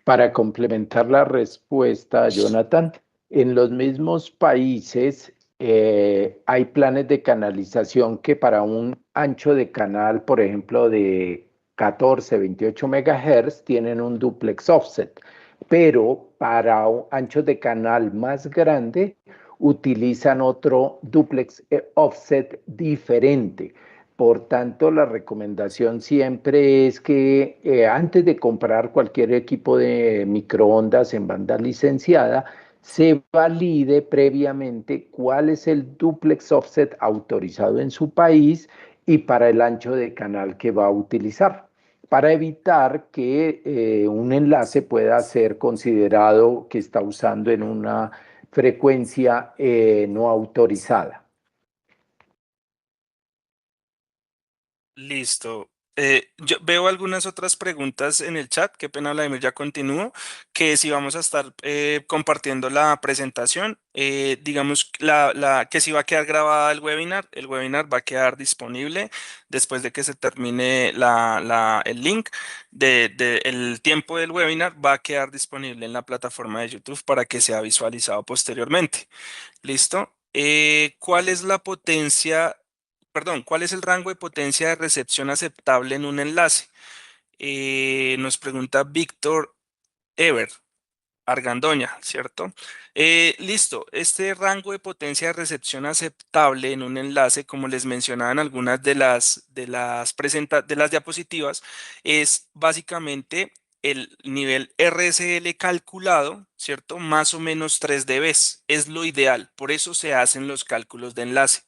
Para complementar la respuesta, Jonathan, en los mismos países hay planes de canalización que para un ancho de canal, por ejemplo, de 14, 28 megahertz, tienen un duplex offset, pero para un ancho de canal más grande utilizan otro duplex offset diferente. Por tanto, la recomendación siempre es que antes de comprar cualquier equipo de microondas en banda licenciada, se valide previamente cuál es el duplex offset autorizado en su país y para el ancho de canal que va a utilizar, para evitar que un enlace pueda ser considerado que está usando en una frecuencia no autorizada. Listo. Yo veo algunas otras preguntas en el chat. Qué pena, Vladimir, ya continúo. Que si vamos a estar compartiendo la presentación, digamos que si va a quedar grabada el webinar va a quedar disponible después de que se termine el link el tiempo del webinar va a quedar disponible en la plataforma de YouTube para que sea visualizado posteriormente. ¿Listo? ¿Cuál es la potencia? Perdón, ¿cuál es el rango de potencia de recepción aceptable en un enlace? Nos pregunta Víctor Ever Argandoña, ¿cierto? Listo, este rango de potencia de recepción aceptable en un enlace, como les mencionaba en algunas de las diapositivas, es básicamente el nivel RSL calculado, ¿cierto? Más o menos 3 dB. Es lo ideal, por eso se hacen los cálculos de enlace.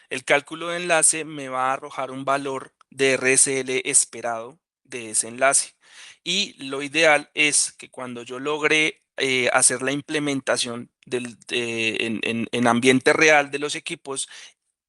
El cálculo de enlace me va a arrojar un valor de RSL esperado de ese enlace. Y lo ideal es que cuando yo logre hacer la implementación en ambiente real de los equipos,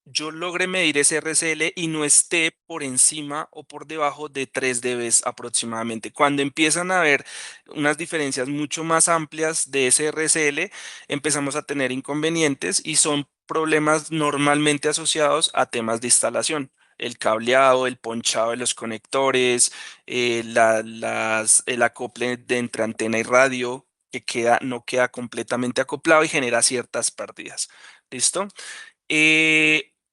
yo logre medir ese RSL y no esté por encima o por debajo de 3 dB aproximadamente. Cuando empiezan a haber unas diferencias mucho más amplias de ese RSL, empezamos a tener inconvenientes y son problemas normalmente asociados a temas de instalación. El cableado, el ponchado de los conectores, el acople de entre antena y radio, que no queda completamente acoplado y genera ciertas pérdidas. ¿Listo?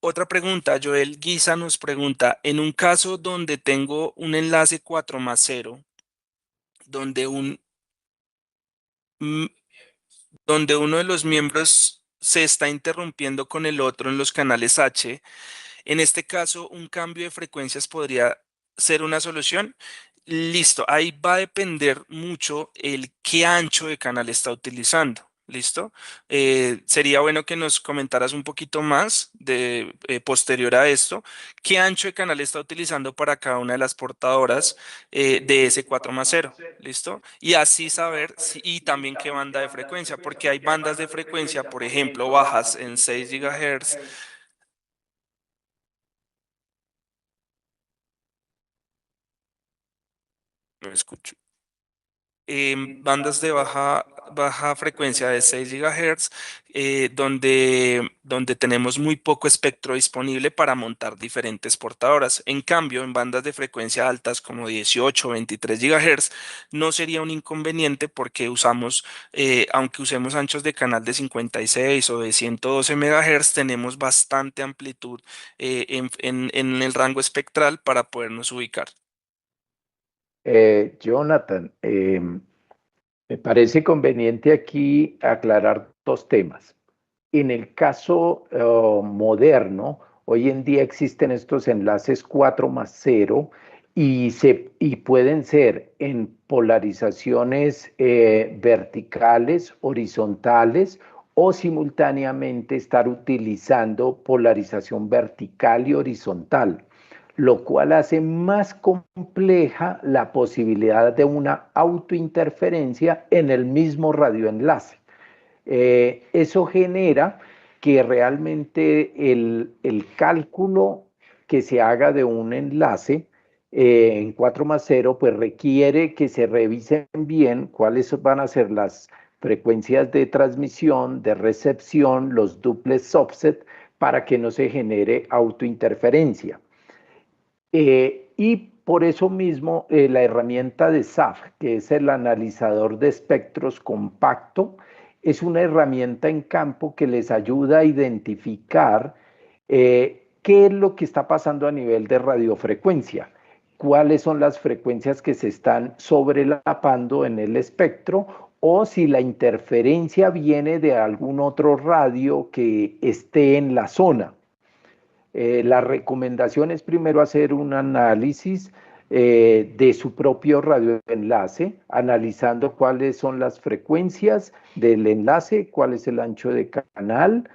Otra pregunta, Joel Guisa nos pregunta, en un caso donde tengo un enlace 4+0, donde, mm, donde uno de los miembros se está interrumpiendo con el otro en los canales H, en este caso, un cambio de frecuencias podría ser una solución. Listo, ahí va a depender mucho el qué ancho de canal está utilizando. ¿Listo? Sería bueno que nos comentaras un poquito más posterior a esto, qué ancho de canal está utilizando para cada una de las portadoras de ese 4+0. ¿Listo? Y así saber y también qué banda de frecuencia, porque hay bandas de frecuencia, por ejemplo, bajas en 6 GHz. No escucho. bandas de baja frecuencia de 6 GHz, donde tenemos muy poco espectro disponible para montar diferentes portadoras. En cambio, en bandas de frecuencia altas como 18 o 23 GHz, no sería un inconveniente porque aunque usemos anchos de canal de 56 o de 112 MHz, tenemos bastante amplitud en el rango espectral para podernos ubicar. Jonathan, me parece conveniente aquí aclarar dos temas. En el caso moderno, hoy en día existen estos enlaces 4+0 y pueden ser en polarizaciones verticales, horizontales o simultáneamente estar utilizando polarización vertical y horizontal, lo cual hace más compleja la posibilidad de una autointerferencia en el mismo radioenlace. Eso genera que realmente el cálculo que se haga de un enlace en 4+0, pues requiere que se revisen bien cuáles van a ser las frecuencias de transmisión, de recepción, los duplex offset, para que no se genere autointerferencia. Y por eso mismo la herramienta de SAF, que es el analizador de espectros compacto, es una herramienta en campo que les ayuda a identificar qué es lo que está pasando a nivel de radiofrecuencia, cuáles son las frecuencias que se están sobrelapando en el espectro o si la interferencia viene de algún otro radio que esté en la zona. La recomendación es primero hacer un análisis de su propio radioenlace, analizando cuáles son las frecuencias del enlace, cuál es el ancho de canal,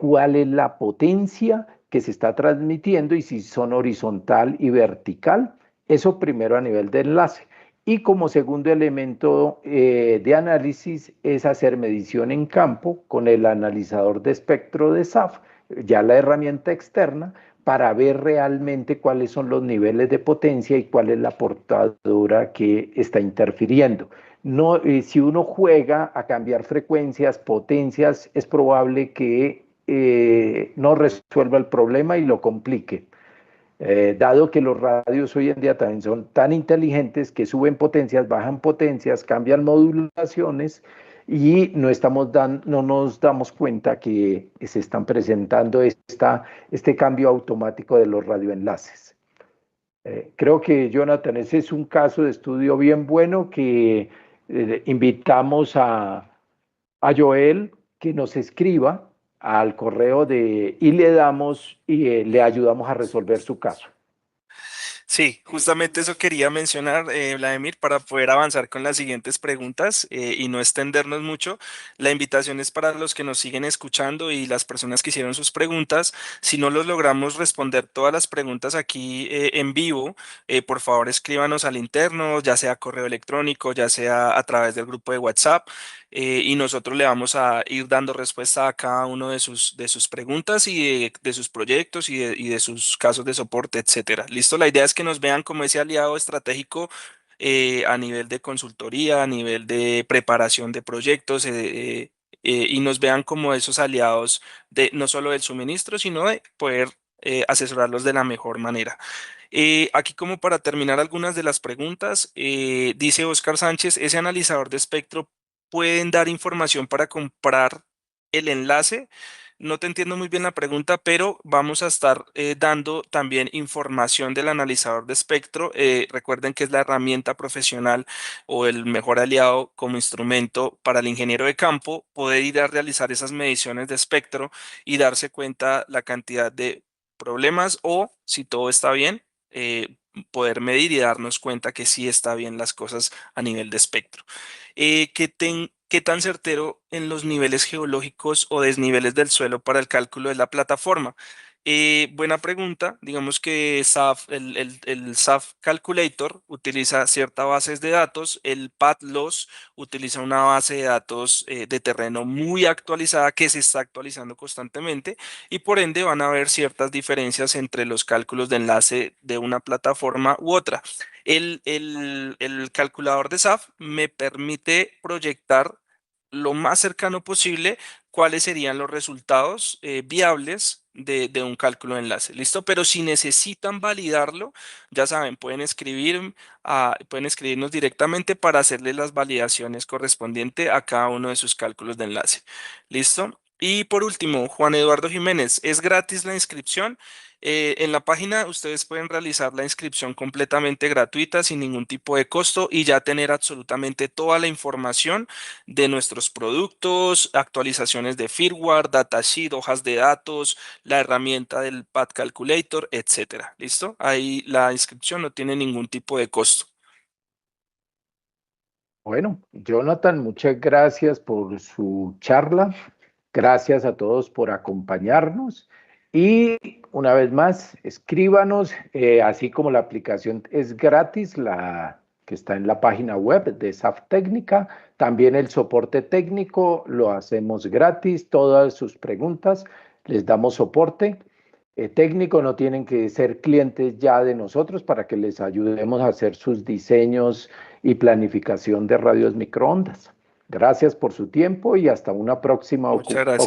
cuál es la potencia que se está transmitiendo y si son horizontal y vertical. Eso primero a nivel de enlace. Y como segundo elemento de análisis es hacer medición en campo con el analizador de espectro de SAF, ya la herramienta externa, para ver realmente cuáles son los niveles de potencia y cuál es la portadora que está interfiriendo. No, si uno juega a cambiar frecuencias, potencias, es probable que no resuelva el problema y lo complique. Dado que los radios hoy en día también son tan inteligentes que suben potencias, bajan potencias, cambian modulaciones y no nos damos cuenta que se están presentando este cambio automático de los radioenlaces. Creo que, Jonathan, ese es un caso de estudio bien bueno que invitamos a Joel que nos escriba al correo y le damos y le ayudamos a resolver su caso. Sí, justamente eso quería mencionar, Vladimir, para poder avanzar con las siguientes preguntas y no extendernos mucho. La invitación es para los que nos siguen escuchando y las personas que hicieron sus preguntas. Si no los logramos responder todas las preguntas aquí en vivo, por favor escríbanos al interno, ya sea correo electrónico, ya sea a través del grupo de WhatsApp. Y nosotros le vamos a ir dando respuesta a cada uno de sus preguntas y de sus proyectos y de sus casos de soporte, etcétera. Listo, la idea es que nos vean como ese aliado estratégico a nivel de consultoría, a nivel de preparación de proyectos y nos vean como esos aliados de no solo del suministro, sino de poder asesorarlos de la mejor manera. Aquí como para terminar algunas de las preguntas, dice Oscar Sánchez, ¿ese analizador de espectro pueden dar información para comprar el enlace? No te entiendo muy bien la pregunta, pero vamos a estar dando también información del analizador de espectro. Recuerden que es la herramienta profesional o el mejor aliado como instrumento para el ingeniero de campo, poder ir a realizar esas mediciones de espectro y darse cuenta la cantidad de problemas o si todo está bien, poder medir y darnos cuenta que sí está bien las cosas a nivel de espectro. ¿Qué tan certero en los niveles geológicos o desniveles del suelo para el cálculo de la plataforma? Buena pregunta. Digamos que SAF, el SAF Calculator utiliza ciertas bases de datos. El PATLOS utiliza una base de datos de terreno muy actualizada que se está actualizando constantemente y por ende van a haber ciertas diferencias entre los cálculos de enlace de una plataforma u otra. El calculador de SAF me permite proyectar lo más cercano posible cuáles serían los resultados viables de un cálculo de enlace. ¿Listo? Pero si necesitan validarlo, ya saben, pueden escribirnos directamente para hacerle las validaciones correspondientes a cada uno de sus cálculos de enlace. ¿Listo? Y por último, Juan Eduardo Jiménez, es gratis la inscripción. En la página ustedes pueden realizar la inscripción completamente gratuita sin ningún tipo de costo y ya tener absolutamente toda la información de nuestros productos, actualizaciones de firmware, datasheet, hojas de datos, la herramienta del Pad Calculator, etcétera. ¿Listo? Ahí la inscripción no tiene ningún tipo de costo. Bueno, Jonathan, muchas gracias por su charla. Gracias a todos por acompañarnos. Y una vez más, escríbanos, así como la aplicación es gratis, la que está en la página web de SAF Técnica, también el soporte técnico lo hacemos gratis. Todas sus preguntas les damos soporte técnico, no tienen que ser clientes ya de nosotros para que les ayudemos a hacer sus diseños y planificación de radios microondas. Gracias por su tiempo y hasta una próxima Muchas gracias.